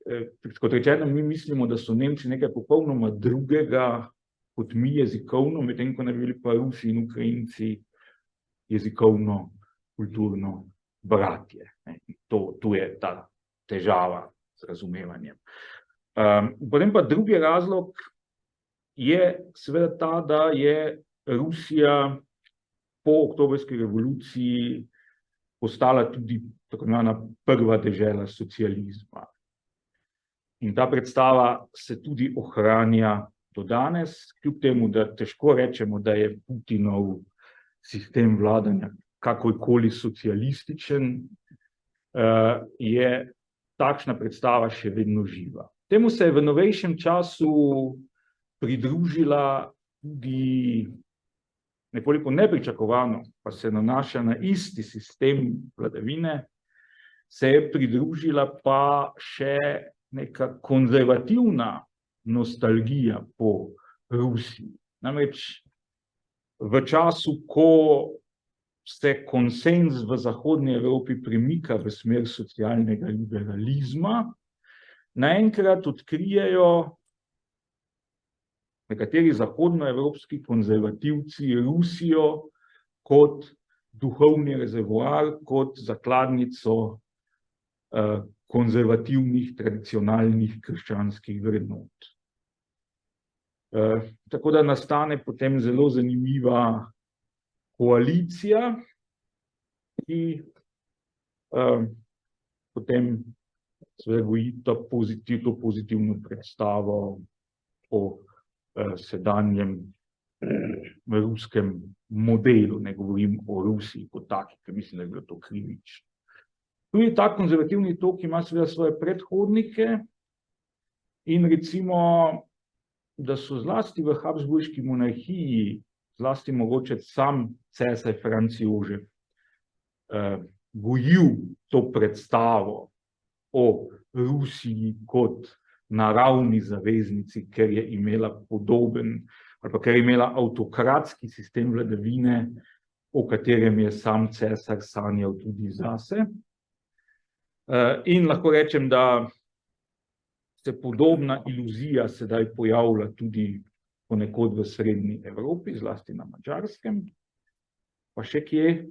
C: kot rečeno, mi mislimo, da so Nemci nekaj popolnoma drugega kot mi jezikovno, medtem ko ne bi bili pa Rusi in Ukrajinci jezikovno, kulturno bratje. Tu je ta težava z razumevanjem. Potem pa drugi razlog je seveda ta, da je Rusija po oktobrski revoluciji postala tudi tako imenovana prva dežela socializma. In ta predstava se tudi ohranja do danes, kljub temu, da težko rečemo, da je Putinov sistem vladanja kakorkoli socialističen, je takšna predstava še vedno živa. Temu se je v novejšem času pridružila tudi nekoliko nepričakovano, pa se nanaša na isti sistem vladavine, se je pridružila pa še neka konzervativna nostalgija po Rusiji. Namreč v času, ko se konsenz v zahodni Evropi premika v smer socialnega liberalizma, naenkrat odkrijejo nekateri zahodnoevropski konzervativci Rusijo kot duhovni rezervoar, kot zakladnico konzervativnih, tradicionalnih krščanskih vrednot. Tako da nastane potem zelo zanimiva koalicija, ki potem goji to pozitivno predstavo o sedanjem ruskem modelu, ne govorim o Rusiji kot taki, ker mislim, da je bilo to krivično. Tudi ta konzervativni tok ima seveda svoje predhodnike in recimo, da so zlasti v Habsburški monarhiji, zlasti mogoče sam cesar Franc Jožef, gojil to predstavo o Rusiji kot naravni zaveznici, ker je imela podoben ali pa ker je imela avtokratski sistem vladavine, o katerem je sam cesar sanjal tudi zase. In lahko rečem, da se podobna iluzija sedaj pojavlja tudi ponekod v srednji Evropi, zlasti na Madžarskem, pa še kje.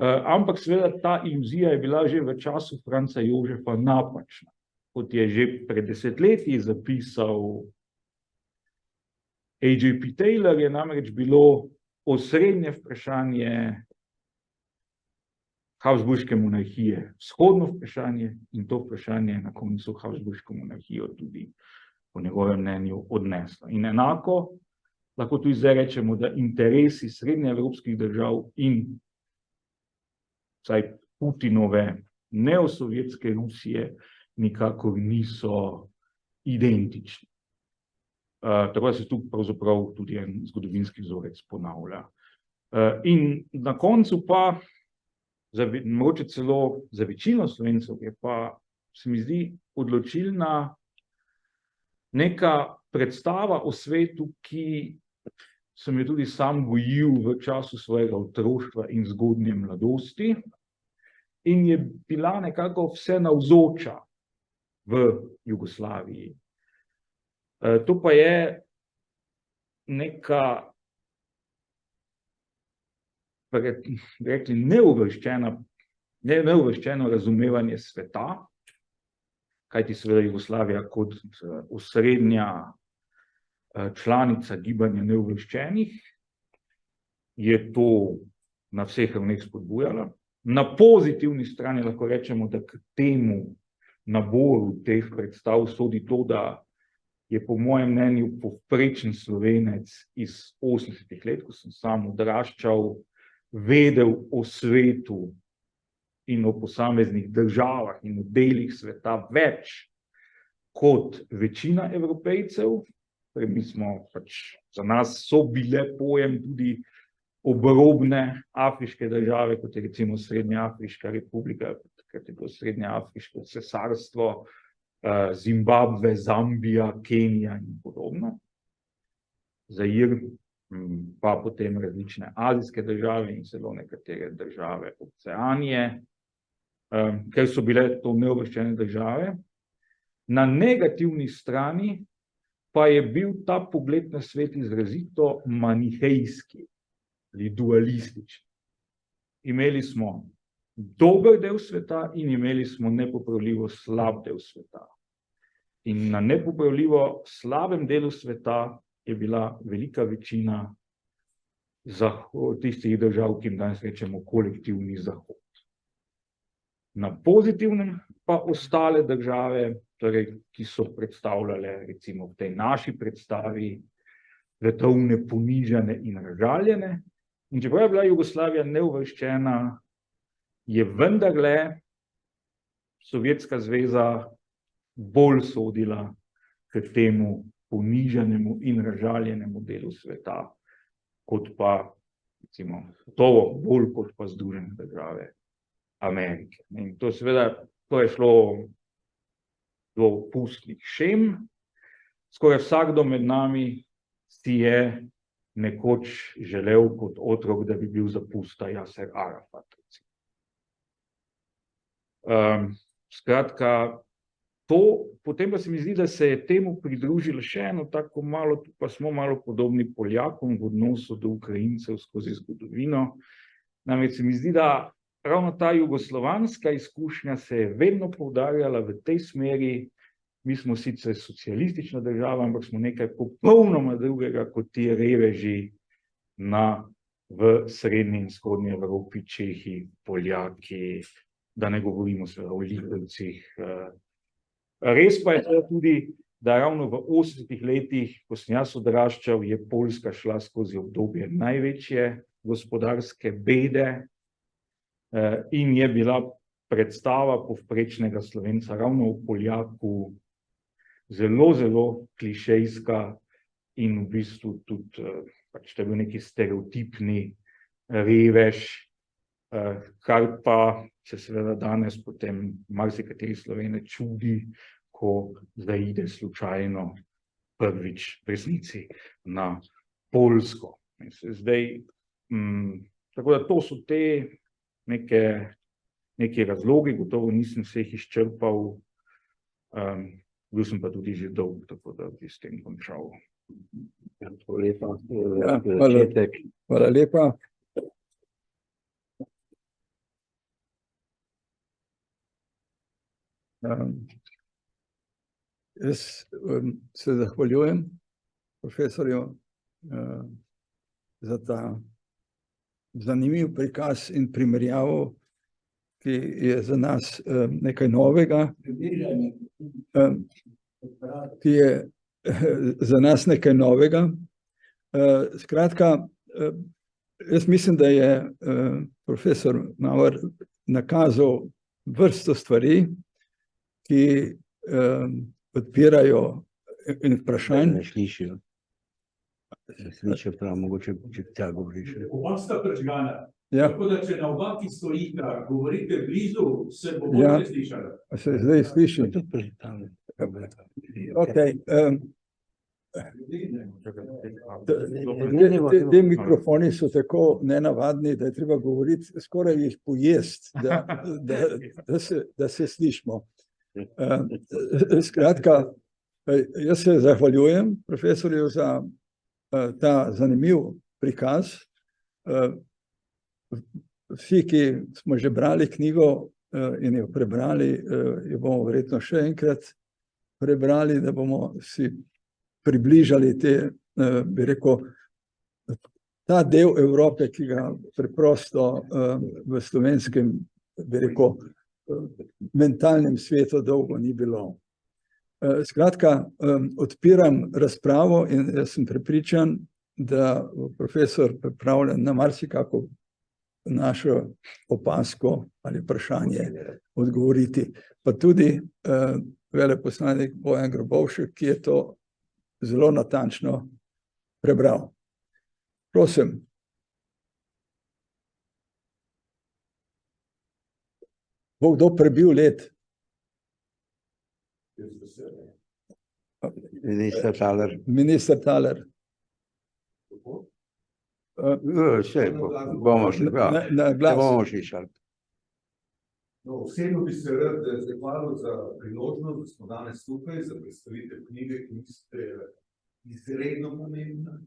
C: Ampak seveda ta iluzija je bila že v času Franca Jožefa napačna. Kot je že pred desetletji zapisal A.J.P. Taylor, je namreč bilo osrednje vprašanje Habsburške monarhije vzhodno vprašanje in to vprašanje je na koncu Habsburško monarhijo tudi po njegovem mnenju odneslo. In enako lahko tudi zdaj rečemo, da interesi srednjeevropskih držav in vsaj Putinove neosovjetske Rusije nikakor niso identični. Tako da se tu pravzaprav tudi en zgodovinski vzorec ponavlja. In na koncu pa, mogoče celo za večino Slovencev, je pa, se mi zdi, odločilna neka predstava o svetu, ki sem jo tudi sam gojil v času svojega otroštva in zgodnje mladosti in je bila nekako vse navzoča v Jugoslaviji. To pa je neka, rekli, neuvrščeno razumevanje sveta, kajti seveda Jugoslavija kot osrednja članica gibanja neuvrščenih je to na vseh ravneh spodbujala. Na pozitivni strani lahko rečemo, da k temu naboru teh predstav sodi to, da je po mojem mnenju povprečen Slovenec iz 80-ih let, ko sem sam odraščal, vedel o svetu in o posameznih državah in o delih sveta več kot večina Evropejcev. Mi smo za nas so bile pojem tudi obrobne afriške države, kot je recimo Srednjeafriška republika, takrat je bilo Srednjeafriško cesarstvo, Zimbabve, Zambija, Kenija in podobno. Zair, pa potem različne azijske države in celo nekatere države Oceanije, ker so bile to neuvrščene države. Na negativni strani pa je bil ta pogled na svet izrazito manihejski ali dualistični. Imeli smo dober del sveta in imeli smo nepopravljivo slab del sveta. In na nepopravljivo slabem delu sveta je bila velika večina tistih držav, ki jim danes rečemo kolektivni zahod. Na pozitivnem pa ostale države, torej, ki so predstavljale recimo v tej naši predstavi svetovne ponižane in razžaljene. In čeprav je bila Jugoslavija neuvrščena, je vendarle Sovjetska zveza bolj sodila k temu ponižanemu in razžaljenemu delu sveta, kot pa, recimo, bolj kot pa Združene države Amerike. In to seveda, to je šlo do pustnih šem. Skoraj vsakdo med nami si je nekoč želel kot otrok, da bi bil za pusta Jaser Arafat. Skratka, potem pa se mi zdi, da se je temu pridružilo še eno tako malo, pa smo malo podobni Poljakom v odnosu do Ukrajincev skozi zgodovino. Namreč se mi zdi, da ravno ta jugoslovanska izkušnja se je vedno poudarjala v tej smeri. Mi smo sicer socialistična država, ampak smo nekaj popolnoma drugega kot ti reveži v srednji in vzhodni Evropi, Čehi, Poljaki, da ne govorimo o Litovcih. Res pa je tudi, da ravno v 80-ih letih, ko sem jaz odraščal, je Poljska šla skozi obdobje največje gospodarske bede in je bila predstava povprečnega Slovenca ravno v Poljaku zelo, zelo klišejska in v bistvu tudi pač to je bil neki stereotipni revež, kar pa se seveda danes potem marsikateri Slovenec čudi, ko zaide slučajno prvič v resnici na Poljsko. Zdaj, tako da to so te neki razlogi, gotovo nisem vseh izčrpal, bil sem pa tudi že dolg, tako da bi s tem končal.
A: Hvala lepa. Jaz se zahvaljujem profesorju za ta zanimiv prikaz in primerjavo, ki je za nas nekaj novega, ki je za nas nekaj novega. Skratka, jaz mislim, da je profesor Mauer nakazal vrsto stvari, ki odpirajo in vprašanj.
B: Ne slišijo. Slišijo prav, mogoče če tja govoriš.
D: Oba sta prižgana.
A: Ja.
D: Tako da, če na oba, ki stojita, govorite blizu, se bo bolje slišala.
A: Se zdaj sliši? Okej. Te mikrofoni so tako nenavadni, da je treba govoriti, skoraj jih pojesti, da se slišimo. Skratka, jaz se zahvaljujem profesorju za ta zanimiv prikaz. Vsi, ki smo že brali knjigo in jo prebrali, jo bomo verjetno še enkrat prebrali, da bomo si približali bi rekel, ta del Evrope, ki ga preprosto v slovenskem, bi rekel, mentalnem svetu dolgo ni bilo. Skratka, odpiram razpravo in jaz sem prepričan, da profesor pripravljen na marsikako našo opazko ali vprašanje odgovoriti. Pa tudi veleposlanik Bojan Grabovšek, ki je to zelo natančno prebral. Prosim. Bo kdo prebil let?
B: Minister Thaler.
A: Minister Thaler.
B: Vse bomo šli,
A: Na glas.
B: bomo slišali.
E: No, osebno bi se rad zahvalil za priložnost, da smo danes tukaj za predstavitev knjige, ki ste izredno pomembna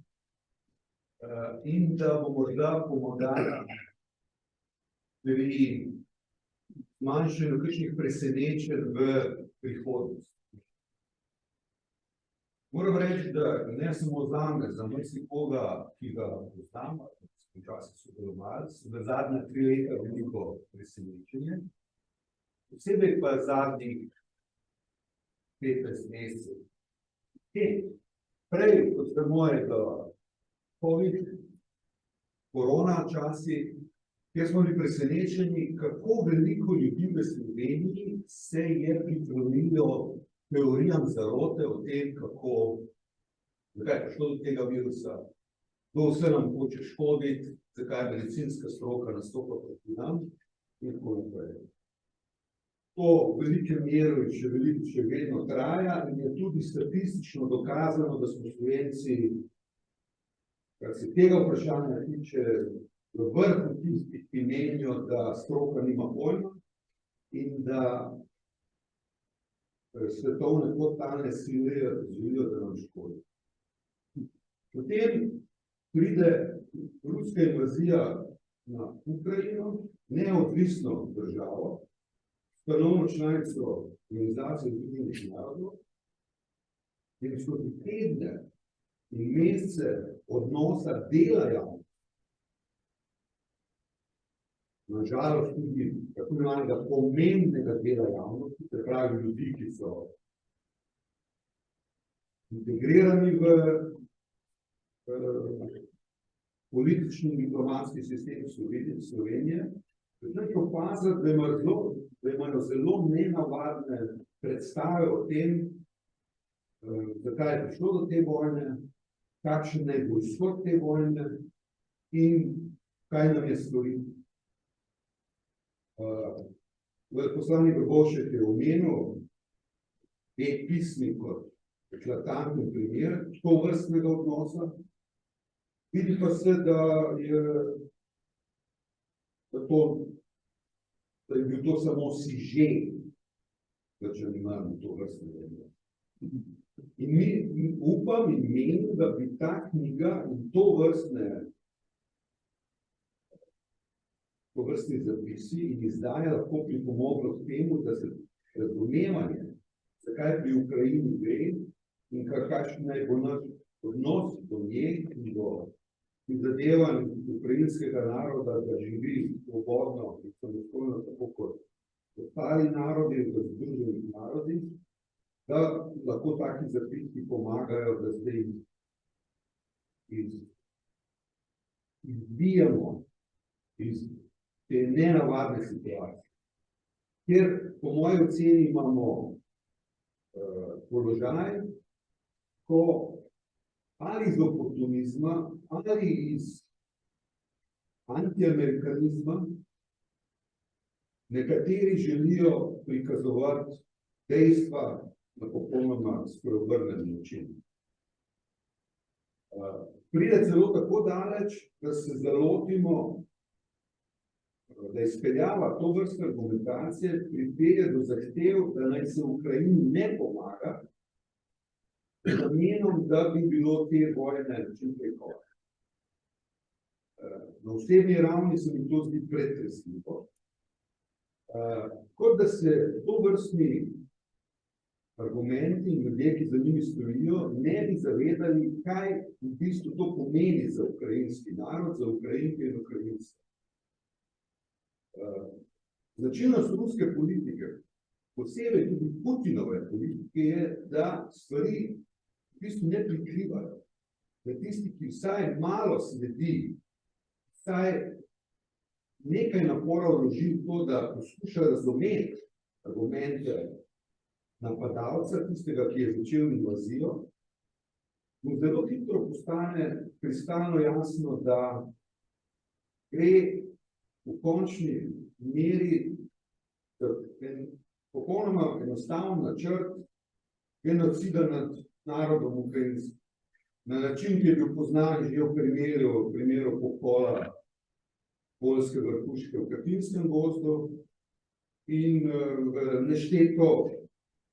E: in da bo morda pomagala pri zmanjšanju kakšnih presenečenj v prihodnosti. Moram reči, da ne samo zame, za marsikoga, ki ga poznam, včasih sodelovali, so v zadnja 3 leta veliko presenečenje. Posebej pa zadnjih 15 mesecev. Prej, kot vemo, je COVID, korona časi, kjer smo bili presenečeni, kako veliko ljudi v Sloveniji se je priklonilo teorijam zarote o tem, zakaj je prišlo do tega virusa, kdo vse nam hoče škoditi, zakaj medicinska stroka nastopa proti nam in tako naprej. To v velikem meru še vedno traja in je tudi statistično dokazano, da smo Slovenci, kar se tega vprašanja tiče, v vrhu tistih, ki menijo, da stroka nima pojma in da svetovne podtalne sile želijo, da nam škodi. Potem pride ruska invazija na Ukrajino, neodvisno državo, stanovno članico Organizacije združenih narodov, in skozi tedne in mesece odnosa dela javnosti, na žalost tudi tako imenovanega pomembnega dela javnosti, se pravi ljudi, ki so integrirani v politični in diplomatski sistem Slovenije, začneš opaziti, da imajo zelo nenavadne predstave o tem, zakaj je prišlo do te vojne, kakšen naj bo izhod te vojne in kaj nam je storiti. Veleposlanik Grbošek je omenil te pismi kot eklatanten primer tovrstnega odnosa. Vidi pa se, da je bil to samo sižet, da če imamo tovrstnega odnosa. In mi upam in menim, da bi ta knjiga in tovrstni zapisi in izdaja lahko pripomoglo k temu, da se razumevanje, zakaj pri Ukrajini gre in kakšen naj bo naš odnos do nje in do prizadevanj ukrajinskega naroda, da živi svobodno in samostojno, tako kot ostali narodi v Združenih narodih, da lahko taki zapisi pomagajo, da se izbijamo iz te nenavadne situacije. Ker po moji oceni imamo položaj, ko ali iz oportunizma, ali iz antiamerikanizma nekateri želijo prikazovati dejstva na popolnoma spreobrnen način. Pride celo tako daleč, da se zalotimo, da izpeljava tovrstne argumentacije pripelje do zahtev, da naj se Ukrajini ne pomaga, z namenom, da bi bilo te vojne čim prej konec. Na osebni ravni se mi to zdi pretresljivo. Kot da se tovrstni argumenti in ljudje, ki za njimi stojijo, ne bi zavedali, kaj v bistvu to pomeni za ukrajinski narod, za Ukrajinke in Ukrajince. Značilnost ruske politike, posebej tudi Putinove politike, je, da stvari v bistvu ne prikrivajo. Da tisti, ki vsaj malo sledi, vsaj nekaj napora vloži v to, da poskuša razumeti argumente napadalca, tistega, ki je začel invazijo, mu zelo hitro postane kristalno jasno, da gre v končni meri popolnoma enostaven načrt genocida nad narodom Ukrajinskim. Na način, ki je bil poznan že v primeru pokola poljske vrhuške v Kapinskem gozdu in v nešteto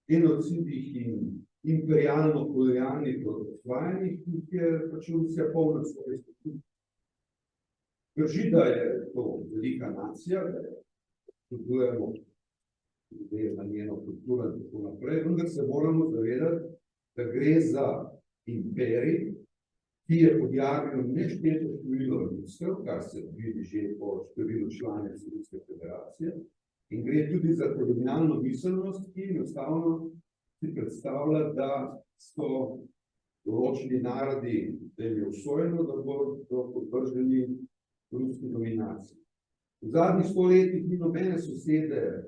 E: genocidih in imperialno-kolonialnih osvajanjih, ki jih je pač Rusija polna svoje strukture. Drži, da je to velika nacija, da je potrebujemo na njeno kulturo in tako naprej, vendar se moramo zavedati, da gre za imperij, ki je objavil nešteto število ljudstev, kar se vidi že po številu članic Ruske federacije, in gre tudi za kolonialno miselnost, ki enostavno si predstavlja, da so določeni narodi, da jim je usvojeno, da bodo podvrženi ruski dominaciji. V zadnjih 100 letih ni nobene sosede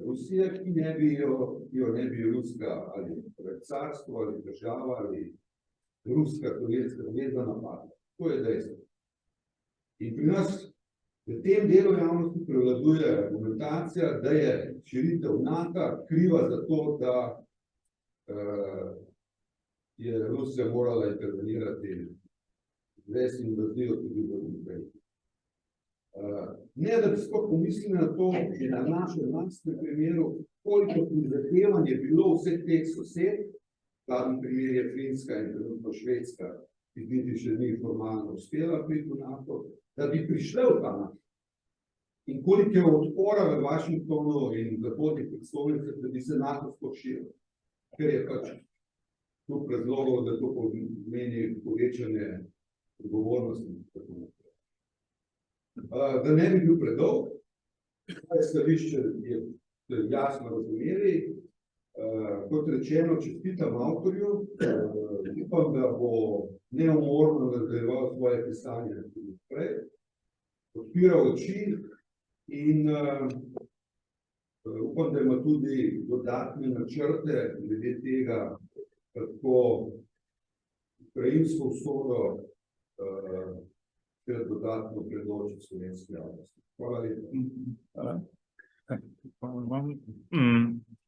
E: Rusije, ki jo ne bi ruska ali carstvo ali država ali ruska sovjetska zveza napadla. To je dejstvo. In pri nas v tem delu javnosti prevladuje argumentacija, da je širitev NATO kriva za to, da je Rusija morala intervenirati res invazijo tudi v Ukrajini. Ne, da bi sploh pomislili na to, že na našem lastnem primeru, koliko prizadevanje je bilo vseh teh sosed, zadnji primer je Finska in trenutno Švedska, ki niti še ni formalno uspela priti v NATO, da bi prišle v ta NATO. In koliko je odpora v Washingtonu in zahodnih prestolnicah, da bi se NATO sploh širilo. Ker je pač tu predlogov, da to pomeni povečanje odgovornosti. Da ne bi bil predolg, stališče je jasno razumeli. Kot rečeno, čestitam avtorju, upam, da bo neumorno nadaljeval svoje pisanje tudi naprej, odpiral oči in upam, da ima tudi dodatne načrte glede tega, kako ukrajinsko usodo dodatno predložiti slovenski javnosti. Hvala lepa.
C: Hvala vam.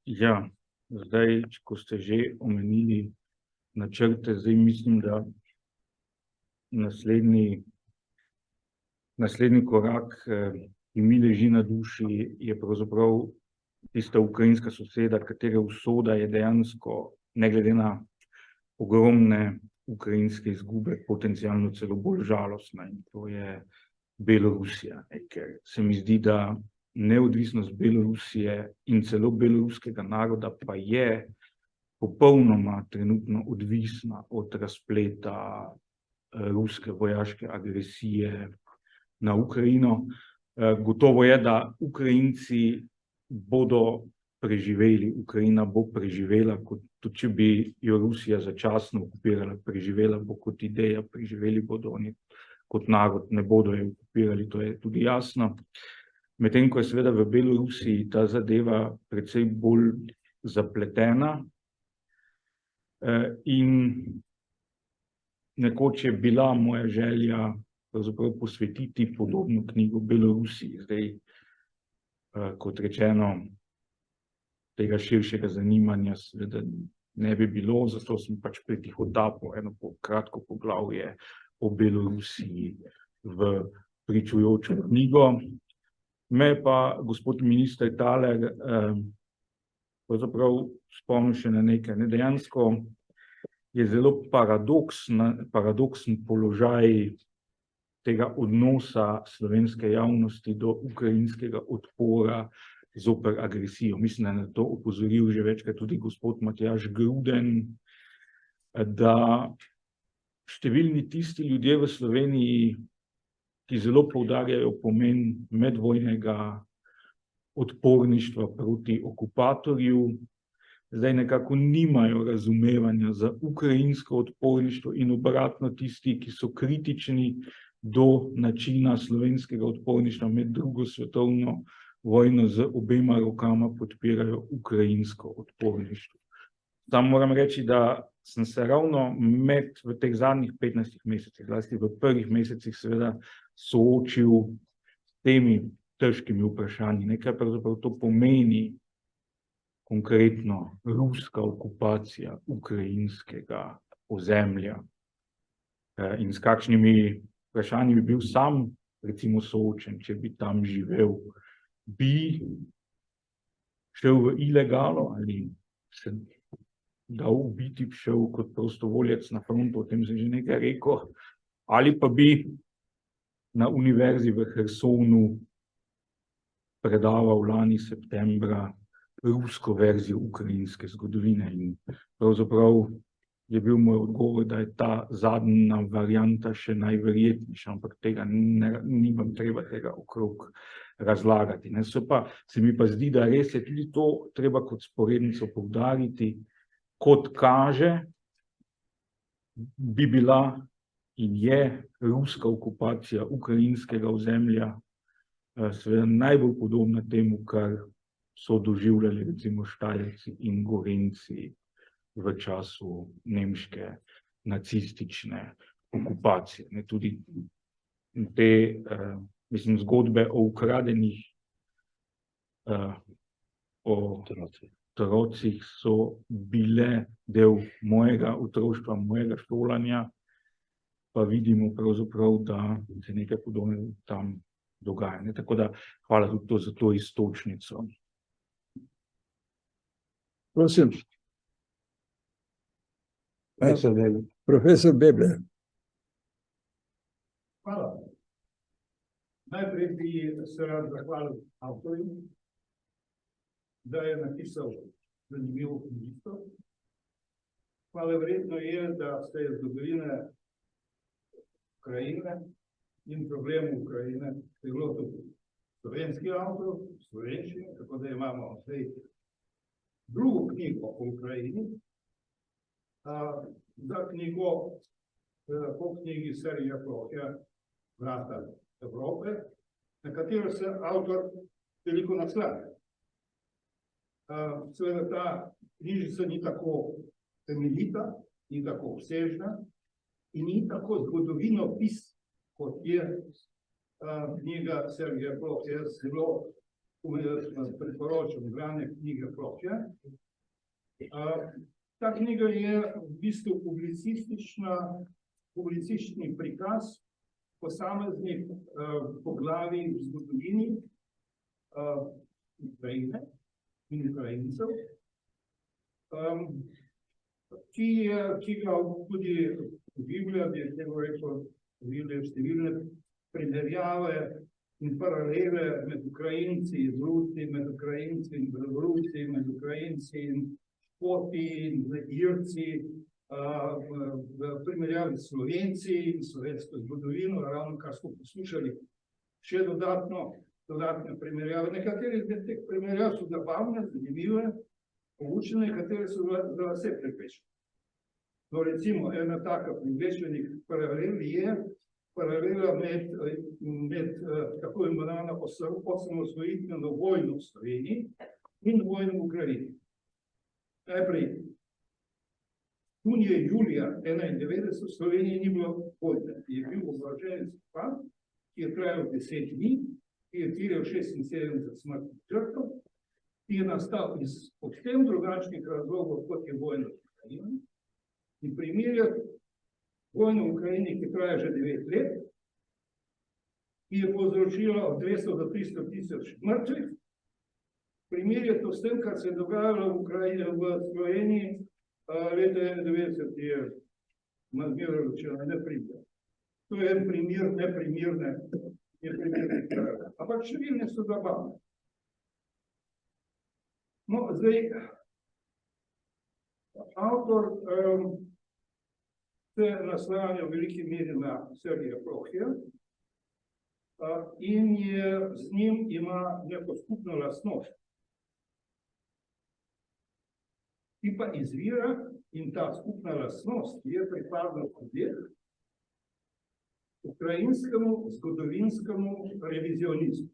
C: Ja, zdaj, ko ste že omenili načrte, zdaj mislim, da naslednji korak, ki mi leži na duši, je pravzaprav tista ukrajinska soseda, katere usoda je dejansko, ne glede na ogromne ukrajinske izgube, potencialno celo bolj žalostna, in to je Belorusija. Ker se mi zdi, da neodvisnost Belorusije in celo beloruskega naroda pa je popolnoma trenutno odvisna od razpleta ruske vojaške agresije na Ukrajino. Gotovo je, da Ukrajinci bodo preživeli, Ukrajina bo preživela, tudi če bi jo Rusija začasno okupirala, preživela bo kot ideja, preživeli bodo oni kot narod, ne bodo jo okupirali, to je tudi jasno. Medtem ko je seveda v Belorusiji ta zadeva precej bolj zapletena in nekoč je bila moja želja pravzaprav posvetiti podobno knjigo Belorusiji. Zdaj, kot rečeno, tega širšega zanimanja seveda ne bi bilo, zato sem pač pretihotapil eno kratko poglavje o Belorusiji v pričujočo knjigo. Me pa gospod minister Taler pravzaprav spomnil še na nekaj. Dejansko je zelo paradoksen položaj tega odnosa slovenske javnosti do ukrajinskega odpora zoper agresijo. Mislim, da je na to opozoril že večkrat tudi gospod Matjaž Gruden, da številni tisti ljudje v Sloveniji, ki zelo poudarjajo pomen medvojnega odporništva proti okupatorju, zdaj nekako nimajo razumevanja za ukrajinsko odporništvo in obratno tisti, ki so kritični do načina slovenskega odporništva med drugo svetovno vojno z obema rokama podpirajo ukrajinsko odporništvo. Tam moram reči, da sem se ravno v teh zadnjih 15 mesecih, zlasti v prvih mesecih seveda soočil s temi težkimi vprašanji. Nekaj pravzaprav to pomeni, konkretno ruska okupacija ukrajinskega ozemlja in s kakšnimi vprašanji bi bil sam recimo soočen, če bi tam živel, bi šel v ilegalo ali se dal ubiti, šel kot prostovoljec na frontu, o tem se že nekaj rekel, ali pa bi na univerzi v Hersonu predaval lani septembra rusko verzijo ukrajinske zgodovine in pravzaprav je bil moj odgovor, da je ta zadnja varianta še najverjetnejša, ampak tega nimam treba tega okrog razlagati. Se mi pa zdi, da res je tudi to treba kot sporednico poudariti, kot kaže, bi bila in je ruska okupacija ukrajinskega ozemlja seveda najbolj podobna temu, kar so doživljali recimo Štajerci in Gorenjci v času nemške nacistične okupacije. Tudi te, zgodbe o ukradenih otrocih so bile del mojega otroštva, mojega šolanja, pa vidimo pravzaprav, da se nekaj podobnega tam dogaja. Tako da hvala tudi za to iztočnico.
A: Prosim. Profesor Bebler.
F: Hvala. Najprej bi se rad zahvalil avtorju, da je napisal zanimivo knjigo. Hvala vredno je, da se je zgodovine Ukrajine in problemu Ukrajine bilo tudi slovenski avtor, slovenščini, tako da imamo zdaj drugo knjigo o Ukrajini. Za knjigo po knjigi Sergeja Plohja Vrata Evrope, na katero se avtor veliko naslanja. Seveda ta knjižica ni tako temeljita, ni tako obsežna in ni tako zgodovinopisna, kot je knjiga Sergeja Plohja. Jaz zelo priporočam branje knjige Plohja. Ta knjiga je v bistvu publicistični prikaz posameznih poglavij v zgodovini Ukrajine in Ukrajincev, ki ga tudi Biblija, bi je tega rekel, Biblija številne primerjave in paralele med Ukrajinci in Rusi, med Ukrajinci in Belorusi, med Ukrajinci in Škoti in Irci, v primerjavi s Slovenci in slovensko zgodovino, ravno kar smo poslušali, še dodatne primerjave. Nekatere izmed teh primerjav so zabavne, zanimive, poučene, nekatere so za vse preprečene. No, recimo, ena taka privlečenih paralel je paralela med tako imenovano osamosvojitveno vojno v Sloveniji in vojno v Ukrajini. Najprej, junija, julija 1991 v Sloveniji ni bilo vojne. Je bil oborožen spopad, ki je trajal 10 dni, ki je terjal 76 smrtnih žrtev, ki je nastal iz povsem drugačnih razlogov, kot je vojna v Ukrajini. In primerjati vojno v Ukrajini, ki traja že 9 let, ki je povzročila od 200 do 300 tisoč mrtvih, primerjati to s tem, kar se je dogajalo v Sloveniji leta 1991, je mazmiro rečeno neprimerno. To je en primer neprimerne, ampak številne so zabavne. No, zdaj, avtor se naslanja v veliki meri na Sergeja Plohja in z njim ima neko skupno lastnost, ki pa izvira, in ta skupna lastnost je pripadna ljudem, ukrajinskemu zgodovinskemu revizionizmu.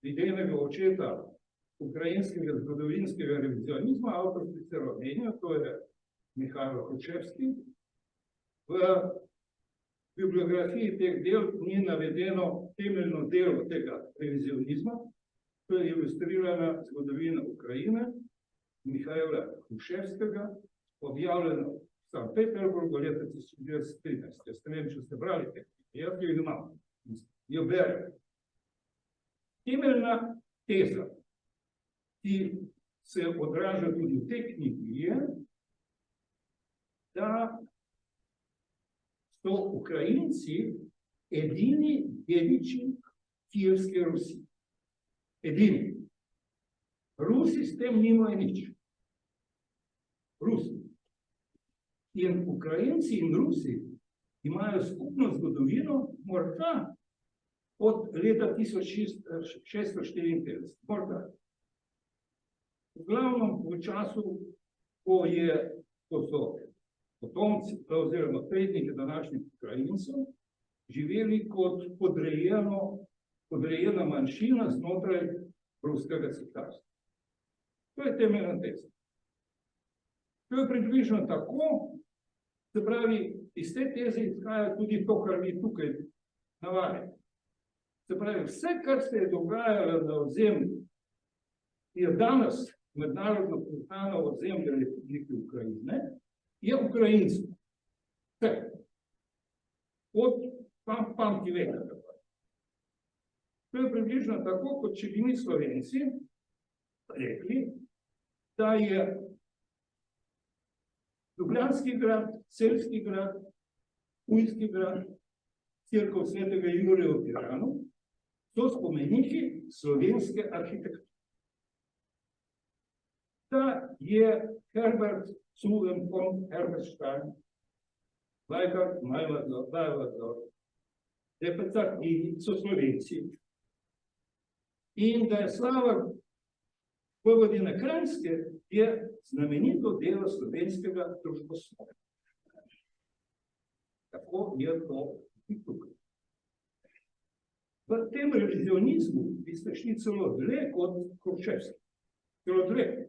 F: Idejnega očeta ukrajinskega zgodovinskega revizionizma, avtor sicer omenja, to je Mihajlo Kočevski, v V bibliografiji teh del ni navedeno temeljno delo tega revizionizma, to je ilustrirana zgodovina Ukrajine Mihajla Hruševskega, objavljeno v Sankt Peterburgu leta 1913. Jaz ne vem, če ste brali te knjige, jaz jo imam, jo berem. Temeljna teza, ki se odraža tudi v tej knjigi, je, da so Ukrajinci edini dediči Kijevske Rusi. Edini. Rusi s tem nimajo nič. Rusi. In Ukrajinci in Rusi imajo skupno zgodovino morda od leta 1654. Morda. V glavnem v času, ko so potomci oziroma predniki današnjih Ukrajincev živeli kot podrejena manjšina znotraj ruskega cesarstva. To je temeljna teza. To je približno tako, se pravi, iz te teze izhaja tudi to, kar vi tukaj navajate. Se pravi, vse, kar se je dogajalo na ozemlju, je danes mednarodno priznano ozemlje Republike Ukrajine, je ukrajinsko. Vse. Od pamti veka. To je približno tako, kot če bi mi Slovenci rekli, da je Ljubljanski grad, Celjski grad, Ptujski grad, Cerkev svetega Jurija v Piranu, so spomeniki slovenske arhitekture. Da je Herbert zu von Herbertstein, Weigand, Majvazor, Depetar in so Slovenci. In da je slava Vojvodine Kranjske je znamenito delo slovenskega družboslovja. Tako je to tukaj. V tem revizionizmu bi ste šli celo dlje kot Hruševski. Celo dlje.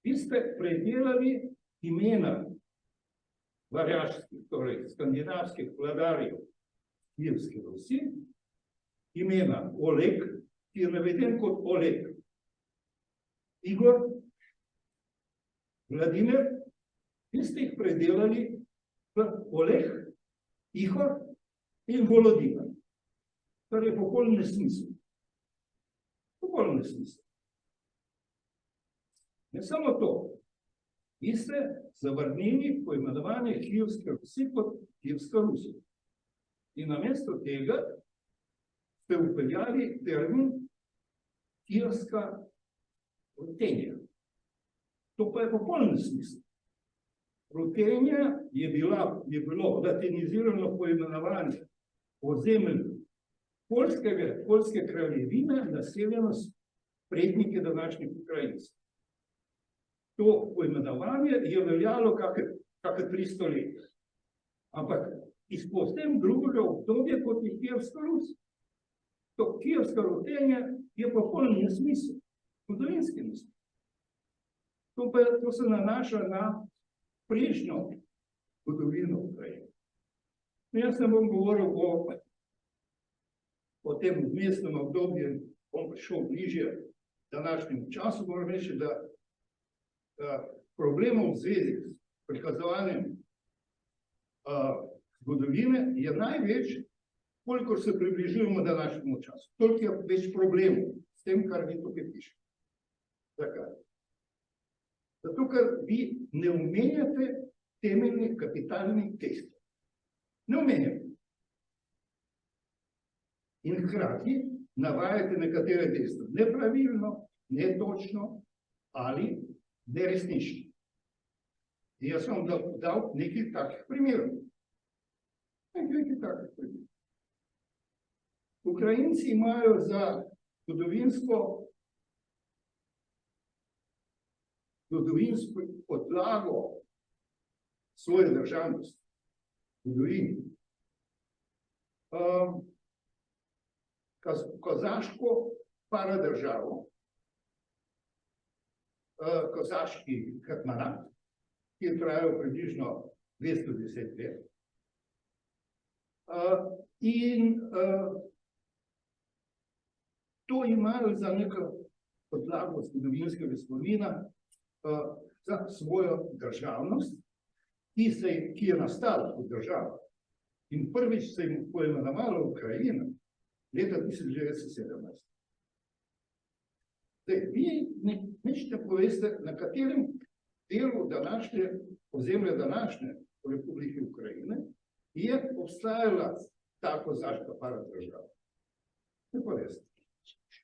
F: Vi ste predelali imena varjaških, torej skandinavskih vladarjev Kijevske Rusi, imena Oleg, ki je naveden kot Oleg, Igor, Vladimir, vi ste jih predelali v Oleg, Ihor in Volodimir. Kar je popoln nesmisel. Popoln nesmisel. Ne samo to, vi ste zavrnili poimenovanje Kijevske Rusi kot Kijevska Rusija. In namesto tega ste vpeljali termin Kijevska Rutenija. To pa je popoln nesmisel. Rutenija je bilo latinizirano poimenovanje ozemelj poljske kraljevine, naseljeno s predniki današnjih Ukrajincev. To poimenovanje je veljalo kakor 300 let. Ampak iz povsem drugega obdobja kot je Kijevska Rus. To Kijevska Rutenija je popoln nesmisel. Zgodovinski nesmisel. To se nanaša na prejšnjo zgodovino Ukrajine. Jaz ne bom govoril o tem vmesnem obdobju, bom prišel bližje današnjemu času, moram reči, da problemov v zvezi s prikazovanjem zgodovine je največ, kolikor se približujemo današnjemu času. Toliko je več problemov s tem, kar vi tukaj pišete. Zakaj? Zato, ker vi ne omenjate temeljnih kapitalnih testov. Ne omenjate. In hkrati navajate nekatere teste. Nepravilno, netočno ali neresnično. In jaz vam dal nekaj takih primerov. Nekaj takih primerov. Ukrajinci imajo za zgodovinsko podlago svoje državnosti, zgodovini. Kazaško paradržavo, kazaški hetmanat, ki je trajal približno 210 let, To imajo za neko podlago zgodovinskega spomina za svojo državnost, ki je nastala kot država. In prvič se jim poimenovala Ukrajina leta 1917. Zdaj, vi nič ne poveste, na katerem delu današnje ozemlja današnje Republike Ukrajine je obstajala ta kozaška paradržava. Ne poveste.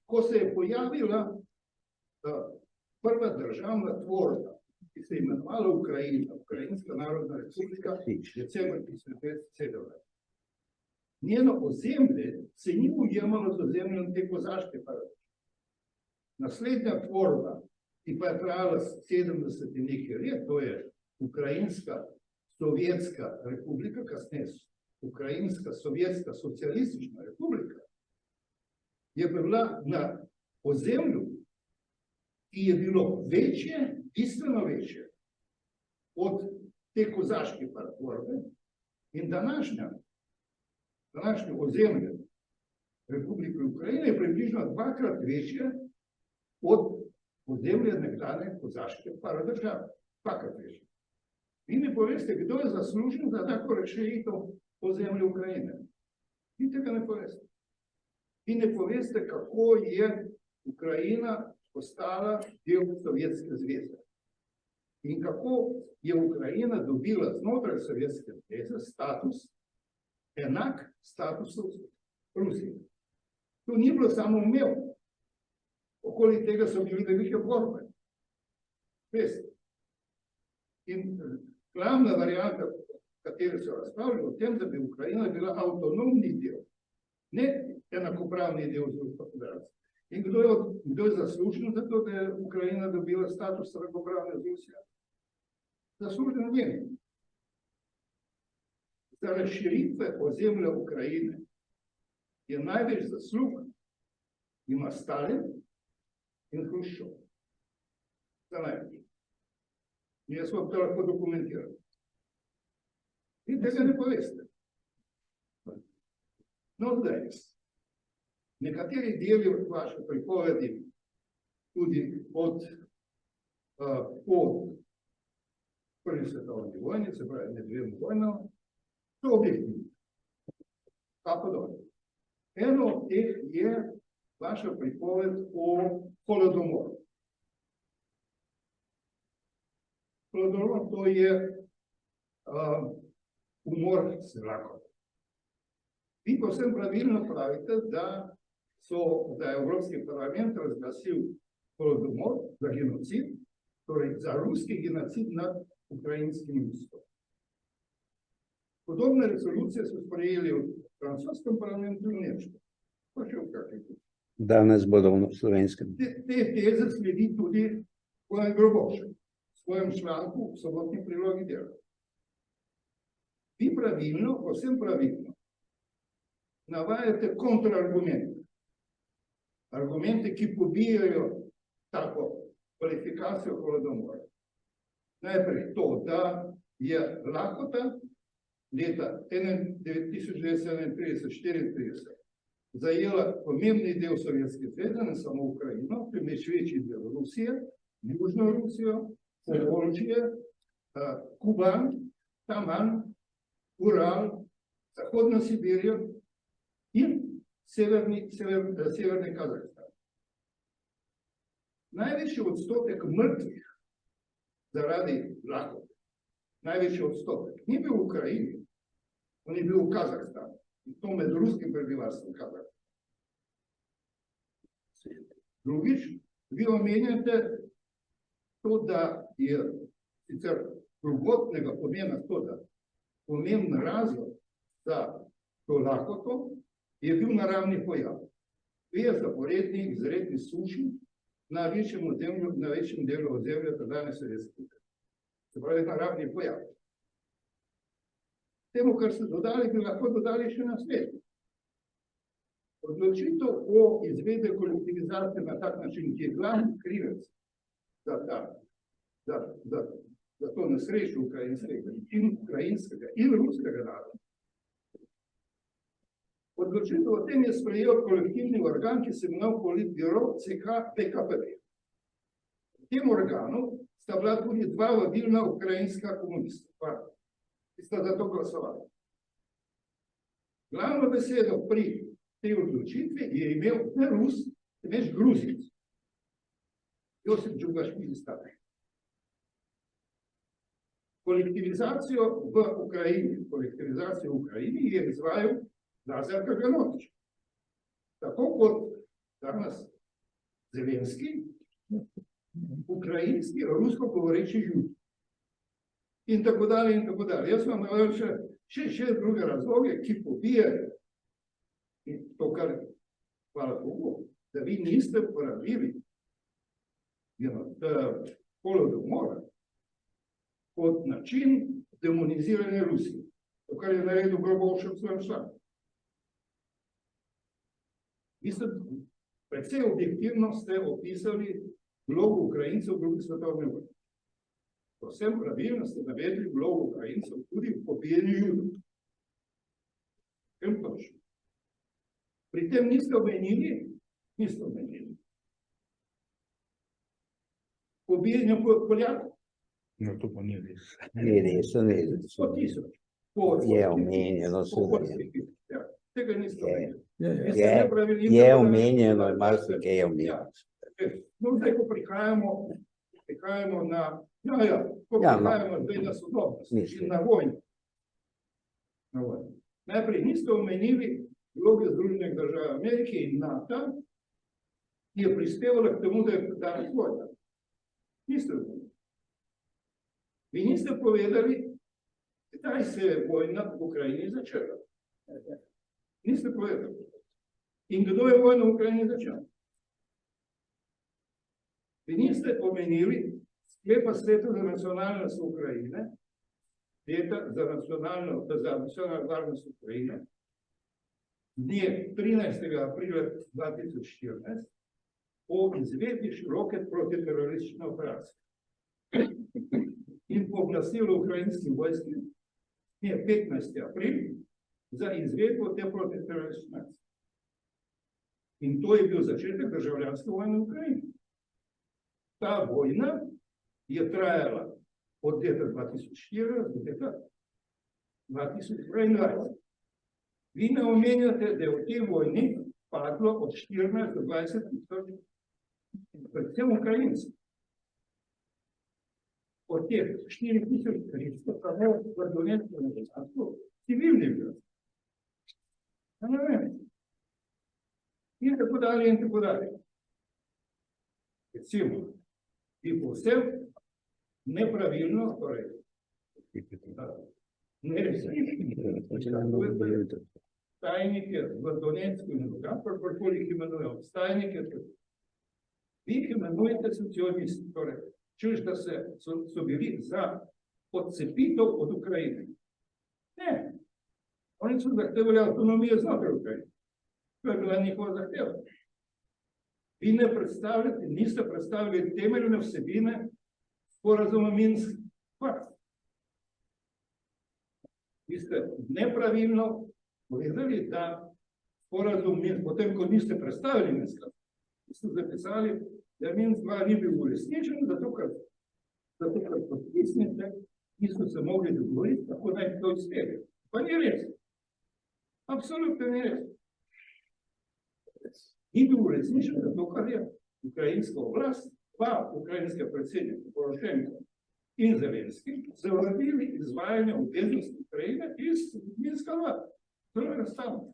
F: Ko se je pojavila prva državna tvorba, ki se je imenovala Ukrajina, Ukrajinska narodna republika, decembra 1917. Njeno ozemlje se ni ujemalo z ozemljem te kozaške paradržave. Naslednja tvorba, ki pa je trajala 70 in nekaj let, to je Ukrajinska sovjetska republika, kasneje Ukrajinska sovjetska socialistična republika, je bila na ozemlju, ki je bilo večje, bistveno večje od te kozaške tvorbe, in današnje ozemlje Republike Ukrajine je približno dvakrat večje od ozemlja nekdanje kozaške paradržave. Dvakrat večje. Vi mi poveste, kdo je zaslužen za tako razširitev ozemlja Ukrajine. Vi tega ne poveste. Vi ne poveste, kako je Ukrajina postala del Sovjetske zveze. In kako je Ukrajina dobila znotraj Sovjetske zveze status enak statusu Rusije. To ni bilo samoumevno. Okoli tega so bili velike borbe. Veste. In glavna varianta, v kateri so razpravljali o tem, da bi Ukrajina bila avtonomni del, ne enakopravni del z Rusko federacijo. In kdo je zaslužen za to, da je Ukrajina dobila status enakopravne z Rusijo? Zaslužen njeni. Za razširitve ozemlja Ukrajine je največ zaslug ima Stalin in Hruščov. Za največ. In jaz vam to lahko dokumentiram. In tega ne poveste. No, zdaj, nekateri deli od vaše pripovedi, tudi od po prvi svetovni vojni, se pravi med dvema vojnama, so objektivni. Kako dobro. Eno od teh je vaša pripoved o Holodomoru. Holodomor, to je umor Slovakov. Vi povsem pravilno pravite, da je Evropski parlament razglasil Holodomor za genocid, torej za ruski genocid nad ukrajinskim ljudstvom. Podobne resolucije so sprejeli v francoskem parlamentu in nemškem. Pa še v kakšnem.
B: Danes bodo v slovenskem.
F: Te teze sledi tudi Bojan Grobovšek v svojem članku v sobotni prilogi Dela. Vi pravilno, povsem pravilno, navajate kontraargumente. Argumente, ki pobijajo tako kvalifikacijo Holodomora. Najprej to, da je lakota leta 1934 zajela pomembni del Sovjetske zveze, ne samo Ukrajino, temveč večji del Rusije, Južno Rusijo, Povolžje, Kuban, Taman, Ural, Zahodno Sibirijo in severni Kazahstan. Največji odstotek mrtvih zaradi lakote, največji odstotek, ni bil v Ukrajini, on je bil v Kazahstanu. In to med ruskim prebivalstvom Kazahstana. Drugič, vi omenjate to, da je sicer drugotnega pomena to, da pomemben razlog za to lakoto je bil naravni pojav. Dve zaporedni izredni suši na večjem delu ozemlja tedanje Sovjetske zveze. Se pravi, naravni pojav. Temu, kar ste dodali, bi lahko dodali še naslednje. Odločitev o izvedbi kolektivizacije na tak način, ki je glavni krivec za to nesrečo ukrajinskega in ruskega naroda, Odločitev o tem je sprejel kolektivni organ, ki se imenoval Politbiro CK PKPD. V tem organu sta bila tudi dva vodilna ukrajinska komunista, ki sta za to glasovali. Glavno besedo pri tej odločitvi je imel ne Rus, temveč Gruzijec. Josip Džugašvili Starej. Kolektivizacijo v Ukrajini je izvajal Lazar Kaganović. Tako kot danes Zelenski, ukrajinski, rusko govoreči ljudi. In tako dalje, in tako dalje. Jaz vam navajam še druge razloge, ki pobijajo. In to, kar, hvala Bogu, da vi niste uporabili holodomora kot način demoniziranja Rusije. To, kar je naredil Grobovšek v svojem članku. Vi ste precej objektivno ste opisali vlogo Ukrajincev v drugi svetovni vojni. Povsem pravilno ste navedli vlogo Ukrajincev tudi v pobijanju Judov. Tem točno. Pri tem niste omenili pobijanja Poljakov.
C: No, to pa ni res.
B: Ni res, to ni res.
F: 100 000.
B: Je omenjeno,
F: Ja, tega niste omenili.
B: Je omenjeno, marsikaj je omenjeno.
F: No, zdaj, ko prihajamo na zdaj na sodobnost in na vojno. Najprej niste omenili vloge Združenih držav Amerike in NATO, ki je prispevala k temu, da je danes vojna. Niste omenili. Vi niste povedali, kdaj se je vojna v Ukrajini začela. Niste povedali. In kdo je vojno v Ukrajini začel? Vi niste omenili sklepa Sveta za nacionalnost Ukrajine, Sveta za nacionalno varnost Ukrajine, dne 13. aprila 2014 o izvedbi široke protiteroristične operacije. In pooblastilo ukrajinski vojski dne 15. april za izvedbo te protiteroristične akcije. In to je bil začetek državljanske vojne v Ukrajini. Ta vojna je trajala od leta 2004 do leta 2022. Vi ne omenjate, da je v tej vojni padlo od 14 do 20 tisoč predvsem Ukrajincev. Od teh 4300 samo v Donetskem območju civilnih ljudi. Ne vem. In tako dalje, in tako dalje. Recimo, je povsem nepravilno, torej, tajnike v Donetsku in drugam, kakorkoli jih imenujejo, tajnike, vi jih imenujete socialisti, torej, češ, da so bili za odcepitev od Ukrajine. Ne. Oni so zahtevali avtonomijo znotraj Ukrajine. To je bila njihova zahteva. Vi ne predstavljate, niste predstavili temeljne vsebine sporazuma Minsk-Pakt. Vi ste nepravilno povedali, da sporazum Minsk, potem, ko niste predstavili Minsk-Pakt, ste zapisali, da Minsk-2 ni bil uresničen, zato ker podpisnite, niso se mogli dogovoriti, tako naj to izpelje. Pa ni res. Absolutno ni res. Ni bil uresničen, zato ker je ukrajinska oblast, pa ukrajinske predsednike Porošenko in Zelenski zavrnili izvajanje obveznosti Ukrajine iz Minska-2. To je enostavno.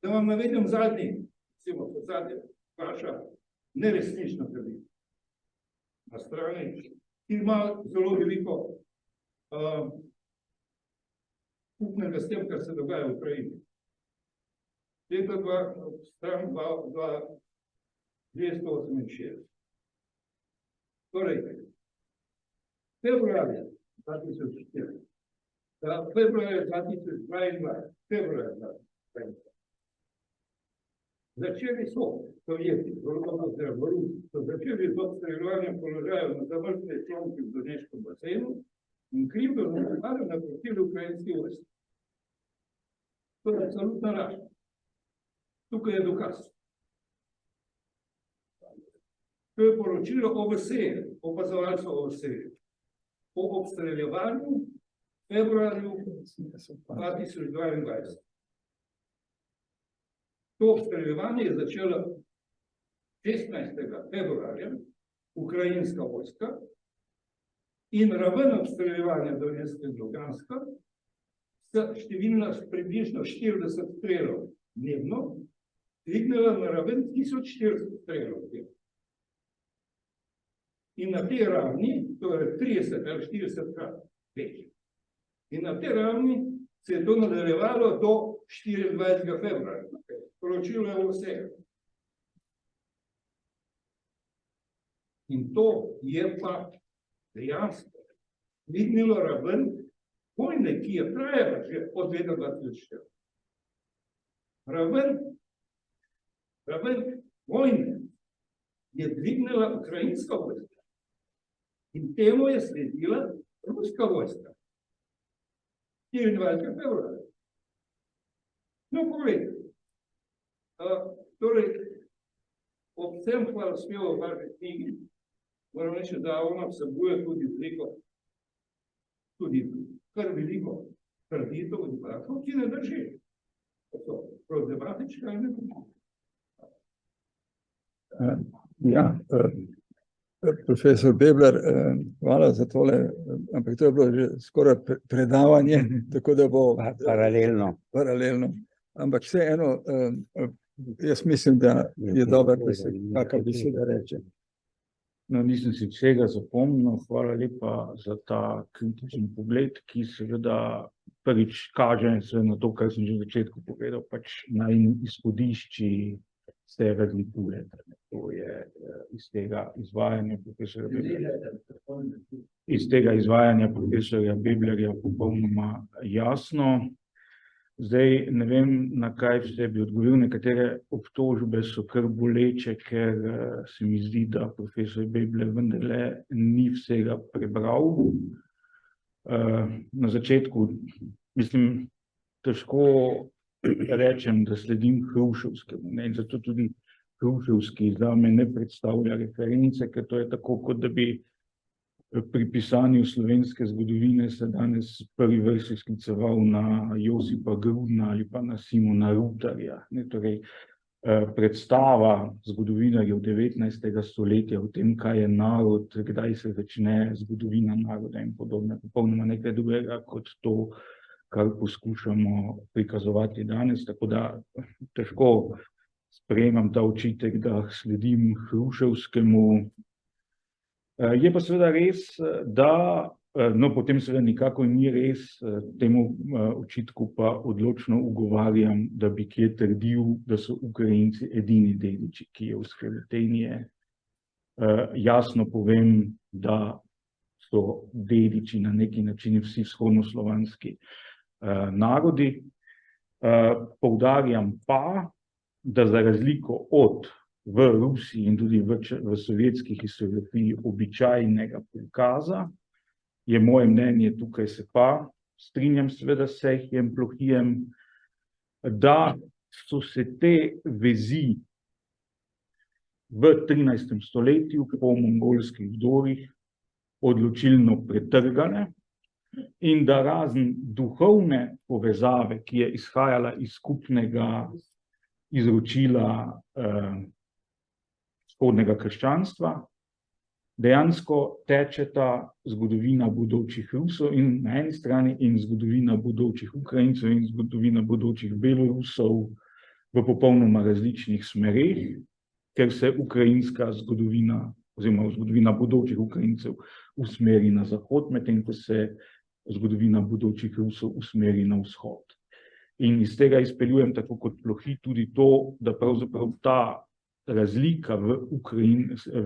F: Da vam navedem zadnji, vaša neresnična trditev. Na strani, ki ima zelo veliko skupnega s tem, kar se dogaja v Ukrajini. Leta stran 268. Torej, februarja 2004, februarja 2022, začeli so Sovjeti, so začeli z odstrelovanjem položajev na zamrznjeni člonki v Doneškem basenu in krivdo naprotili ukrajinski vojski. To je absolutna laž. Tukaj je dokaz. To je poročilo OVSE, opazovalcev OVSE, o obstreljevanju februarju 2022. To obstreljevanje je začelo 16. februarja, ukrajinska vojska, in raven obstreljevanja Donetska in Luganska s številna približno 40 strelov dnevno dvignila na raven 1400 strelov dnevno. In na tej ravni, torej 30 ali 40 krat več, in na tej ravni se je to nadaljevalo do 24. februarja. Poročilo je vse. In to je pa dejansko dvignilo raven vojne, ki je trajala že od leta 2004. Raven vojne je dvignila ukrajinska vojska. In temu je sledila ruska vojska. 24. februarja. No, pogledajte. Torej, ob vsem hvalospevu v vaši knjigi, moram reči, da ona vsebuje tudi kar veliko trditev in podatkov, ki ne drži. To so problematične ali ne.
A: Ja, profesor Bebler, hvala za tole, ampak to je bilo že skoraj predavanje, tako da bo paralelno. Ampak vseeno, jaz mislim, da je dobro, da se kakšna beseda reče.
C: No, nisem si vsega zapomnil, hvala lepa za ta kritičen pogled, ki seveda prvič kaže na to, kar sem že v začetku povedal, pač na izhodišči se razlikuje. To je iz tega izvajanja profesorja Beblerja popolnoma jasno. Zdaj ne vem, na kaj vse bi odgovoril, nekatere obtožbe so kar boleče, ker se mi zdi, da profesor Bebler vendarle ni vsega prebral. Na začetku, mislim, težko rečem, da sledim Hruševskemu, in zato tudi Hruševski zame ne predstavlja reference, ker to je tako, kot da bi pri pisanju slovenske zgodovine se danes prvi vrsti skliceval na Josipa Grudna ali pa na Simona Rutarja. Torej, predstava zgodovinarjev 19. stoletja o tem, kaj je narod, kdaj se začne zgodovina naroda in podobno, popolnoma nekaj drugega kot to, kar poskušamo prikazovati danes, tako da težko sprejemam ta očitek, da sledim Hruševskemu. Je pa seveda res, da, no potem seveda nikakor ni res, temu očitku pa odločno ugovarjam, da bi kje trdil, da so Ukrajinci edini dediči, ki je uskratenije. Jasno povem, da so dediči na neki način vsi vzhodnoslovanski narodi. Poudarjam pa, da za razliko od v Rusiji in tudi v sovjetski historiografiji običajnega prikaza, je moje mnenje tukaj se pa, strinjam seveda s Sejhijem Plohijem, da so se te vezi v 13. stoletju po mongolskih vdorih odločilno pretrgane in da razen duhovne povezave, ki je izhajala iz skupnega izročila vzhodnega krščanstva, dejansko tečeta zgodovina bodočih Rusov in na eni strani in zgodovina bodočih Ukrajincev in zgodovina bodočih Belorusov v popolnoma različnih smereh, ker se ukrajinska zgodovina oziroma zgodovina bodočih Ukrajincev usmeri na zahod, medtem ko se zgodovina bodočih Rusov usmeri na vzhod. In iz tega izpeljujem, tako kot Plohi, tudi to, da pravzaprav ta razlika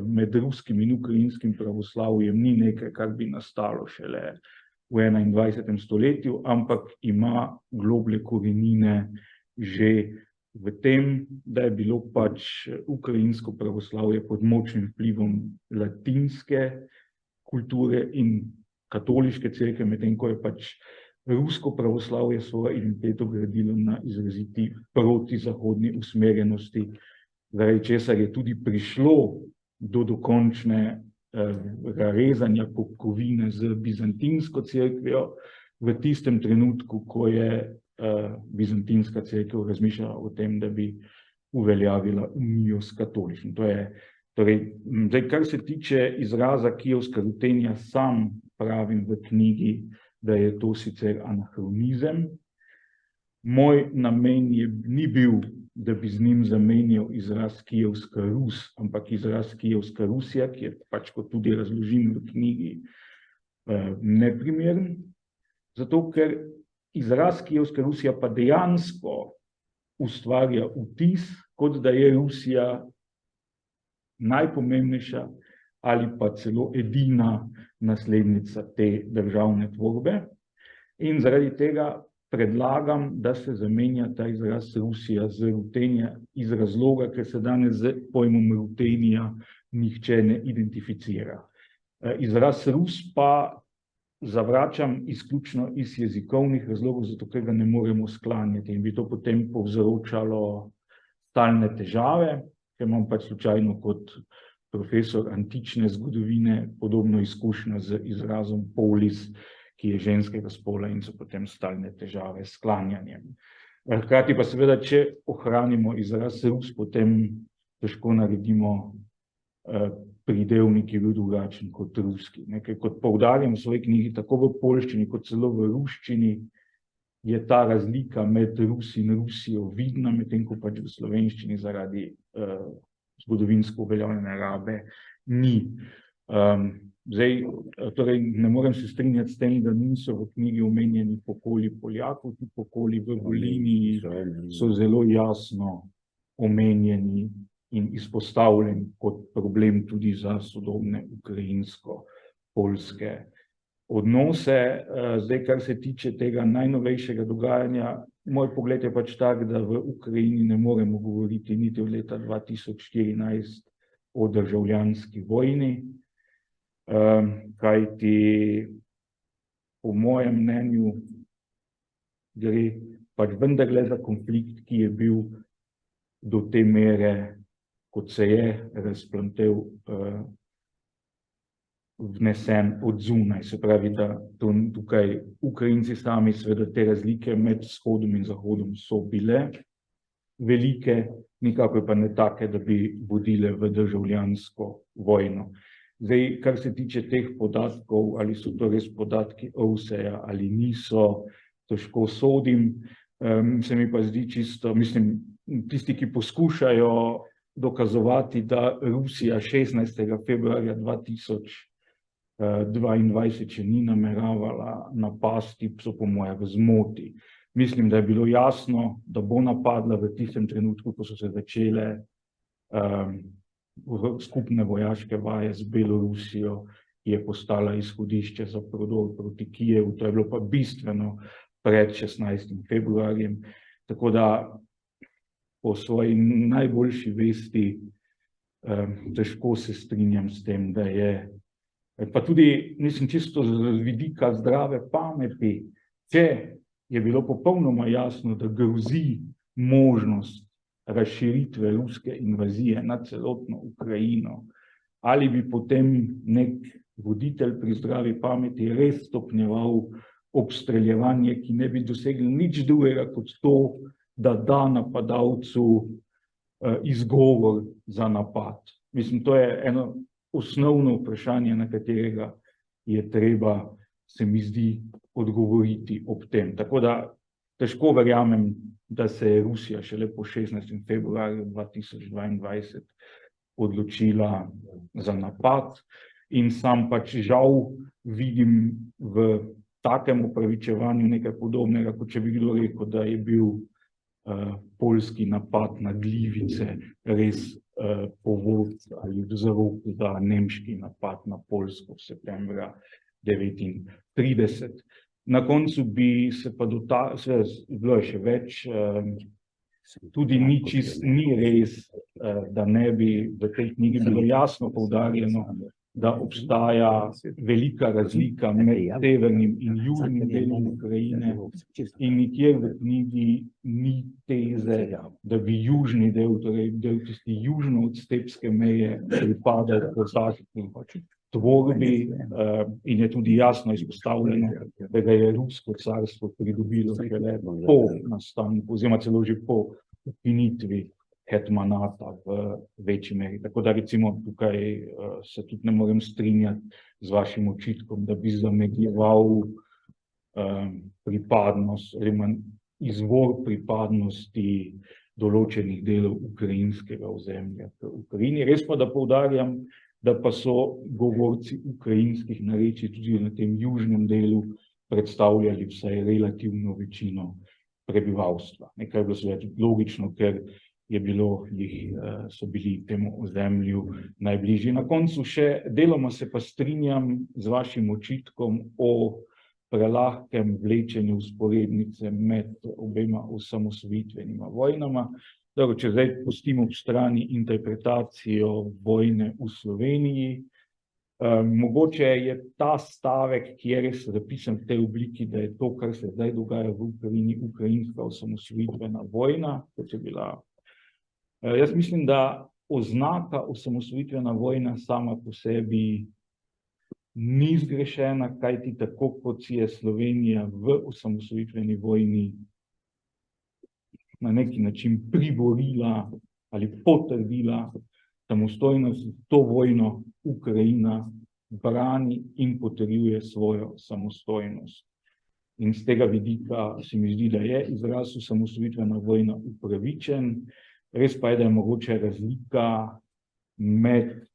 C: med ruskim in ukrajinskim pravoslavjem ni nekaj, kar bi nastalo šele v 21. stoletju, ampak ima globlje korenine že v tem, da je bilo pač ukrajinsko pravoslavje pod močnim vplivom latinske kulture in katoliške cerkve, medtem ko je pač rusko pravoslavje svojo identiteto gradilo na izraziti protizahodni usmerjenosti, zaradi česar je tudi prišlo do dokončnega rezanja popkovine z bizantinsko cerkvijo v tistem trenutku, ko je bizantinska cerkev razmišljala o tem, da bi uveljavila unijo s katoličnim. Zdaj, kar se tiče izraza kijevska rutenja, sam pravim v knjigi, da je to sicer anahronizem. Moj namen ni bil, da bi z njim zamenjal izraz kijevska Rus, ampak izraz kijevska Rusija, ki je pač, kot tudi razložim v knjigi, neprimeren. Zato, ker izraz kijevska Rusija pa dejansko ustvarja vtis, kot da je Rusija najpomembnejša ali pa celo edina naslednica te državne tvorbe. In zaradi tega predlagam, da se zamenja ta izraz Rusija z rutenja iz razloga, ker se danes z pojmom rutenja nihče ne identificira. Izraz Rus pa zavračam izključno iz jezikovnih razlogov, zato ker ga ne moremo sklanjati in bi to potem povzročalo stalne težave, ker imam pač slučajno kot profesor antične zgodovine podobno izkušnjo z izrazom polis, ki je ženskega spola in so potem stalne težave s sklanjanjem. Hkrati pa seveda, če ohranimo izraz Rus, potem težko naredimo pridevnik, ki je bil drugačen kot ruski. Ker kot poudarjam v svoji knjigi, tako v poljščini kot celo v ruščini, je ta razlika med Rusi in Rusijo vidna, medtem ko pač v slovenščini zaradi zgodovinsko uveljavljene rabe ni. Torej, ne morem se strinjati s tem, da niso v knjigi omenjeni pokoli Poljakov, ti pokoli v Voliniji so zelo jasno omenjeni in izpostavljeni kot problem tudi za sodobne ukrajinsko-poljske odnose. Zdaj, kar se tiče tega najnovejšega dogajanja, moj pogled je pač tak, da v Ukrajini ne moremo govoriti niti od leta 2014 o državljanski vojni, kajti po mojem mnenju gre pač vendarle za konflikt, ki je bil do te mere, kot se je razplamtel, vnesen od zunaj. Se pravi, da tukaj Ukrajinci sami seveda te razlike med vzhodom in zahodom so bile velike, nikakor pa ne take, da bi vodile v državljansko vojno. Zdaj, kar se tiče teh podatkov, ali so to res podatki OVSE-ja ali niso, težko sodim. Se mi pa zdi čisto, mislim, tisti, ki poskušajo dokazovati, da Rusija 16. februarja 2022 še ni nameravala napasti, so po moje v zmoti. Mislim, da je bilo jasno, da bo napadla v tistem trenutku, ko so se začele skupne vojaške vaje z Belorusijo, ki je postala izhodišče za prodor proti Kijevu. To je bilo pa bistveno pred 16. februarjem. Tako da po svoji najboljši vesti težko se strinjam s tem, da je, pa tudi mislim čisto z vidika zdrave pameti, če je bilo popolnoma jasno, da grozi možnost razširitve ruske invazije na celotno Ukrajino, ali bi potem nek voditelj pri zdravi pameti res stopnjeval obstreljevanje, ki ne bi dosegli nič drugega kot to, da da napadalcu izgovor za napad. Mislim, to je eno osnovno vprašanje, na katerega je treba, se mi zdi, odgovoriti ob tem. Tako da težko verjamem, da se je Rusija šele po 16. februarju 2022 odločila za napad in sam pač žal vidim v takem upravičevanju nekaj podobnega, kot če bi kdo rekel, da je bil poljski napad na Glivice res povod ali vzrok za nemški napad na Poljsko septembra 1939. Na koncu bi se pa bilo je še več, tudi ni res, da ne bi v tej knjigi bilo jasno poudarjeno, da obstaja velika razlika med severnim in južnim delom Ukrajine in nikjer v knjigi ni teze, da bi južni del, torej del tisti južno od stepske meje, pripadal kosaški tvorbi in je tudi jasno izpostavljeno, da ga je Rusko carstvo pridobilo šele po nastanku, oziroma celo že po ukinitvi hetmanata v večji meri. Tako da recimo tukaj se tudi ne morem strinjati z vašim očitkom, da bi zamegljeval pripadnost, oziroma izvor pripadnosti določenih delov ukrajinskega ozemlja v Ukrajini. Res pa, da poudarjam, da pa so govorci ukrajinskih narečij tudi na tem južnem delu predstavljali vsaj relativno večino prebivalstva. Nekaj je bilo seveda tudi logično, ker so bili temu ozemlju najbližji. Na koncu še deloma se pa strinjam z vašim očitkom o prelahkem vlečenju vzporednice med obema osamosvojitvenima vojnama. Dobro, če zdaj pustimo ob strani interpretacijo vojne v Sloveniji, mogoče je ta stavek, ki je res zapisan v tej obliki, da je to, kar se zdaj dogaja v Ukrajini, ukrajinska osamosvojitvena vojna, kot je bila. Jaz mislim, da oznaka osamosvojitvena vojna sama po sebi ni zgrešena, kajti tako kot si je Slovenija v osamosvojitveni vojni na neki način priborila ali potrdila samostojnost, to vojno Ukrajina brani in potrjuje svojo samostojnost. In z tega vidika se mi zdi, da je izraz osamosvojitvena vojna upravičen. Res pa je, da je mogoče razlika med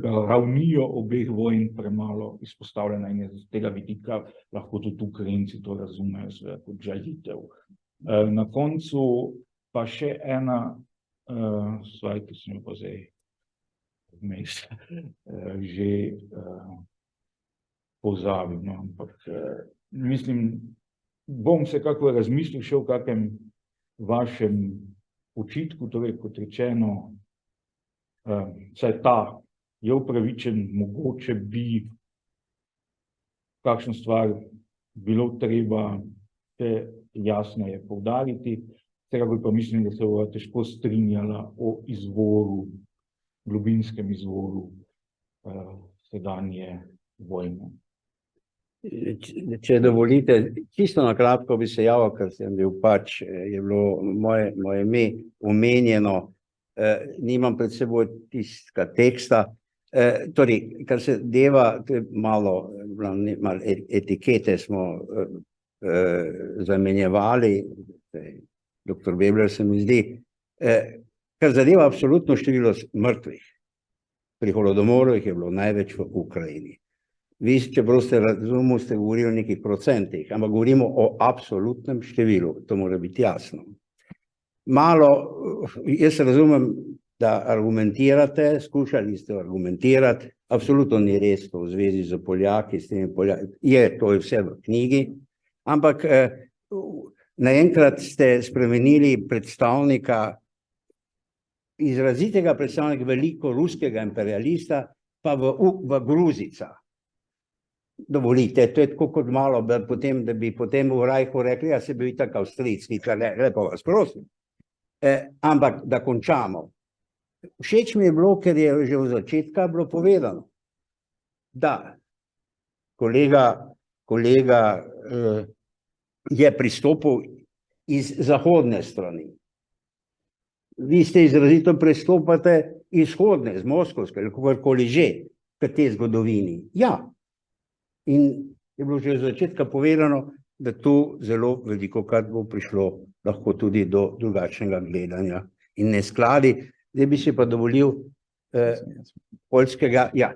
C: ravnijo obeh vojn premalo izpostavljena in je z tega vidika lahko tudi Ukrajinci to razumejo seveda kot žalitev. Na koncu pa še ena stvar, ki sem jo pa zdaj vmes že pozabil, no, ampak mislim, bom vsekakor razmislil še o kakem vašem očitku, torej kot rečeno, saj ta je upravičen, mogoče bi kakšno stvar bilo treba še jasneje poudariti, tega pa mislim, da se bo težko strinjala o izvoru, globinskem izvoru sedanje vojne.
B: Če dovolite, čisto na kratko bi se javil, ker sem bil pač, je bilo moje ime omenjeno, nimam pred seboj tistega teksta, torej, kar se deva, malo etikete smo zamenjevali, doktor Bebler se mi zdi, kar zadeva absolutno število mrtvih. Pri holodomoru jih je bilo največ v Ukrajini. Vi, čeprav ste razumeli, ste govorili o nekih procentih, ampak govorimo o absolutnem številu, to mora biti jasno. Malo, jaz razumem, da argumentirate, skušali ste argumentirati, absolutno ni res to v zvezi z Poljaki, s temi Poljaki, to je vse v knjigi, ampak naenkrat ste spremenili predstavnika, izrazitega predstavnika veliko ruskega imperialista, pa v Gruzica. Dovolite, to je tako kot malo, da bi potem v Rajhu rekli, ja se bil itak Avstrijci, lepo vas prosim. Ampak da končamo. Všeč mi je bilo, ker je že v začetka bilo povedano, da kolega je pristopil iz zahodne strani. Vi ste izrazito pristopate iz vzhodne, z moskovske, ali kakorkoli že, k tej zgodovini. Ja. In je bilo že od začetka povedano, da tu zelo velikokrat bo prišlo lahko tudi do drugačnega gledanja in neskladi. Zdaj bi si pa dovolil poljskega, ja,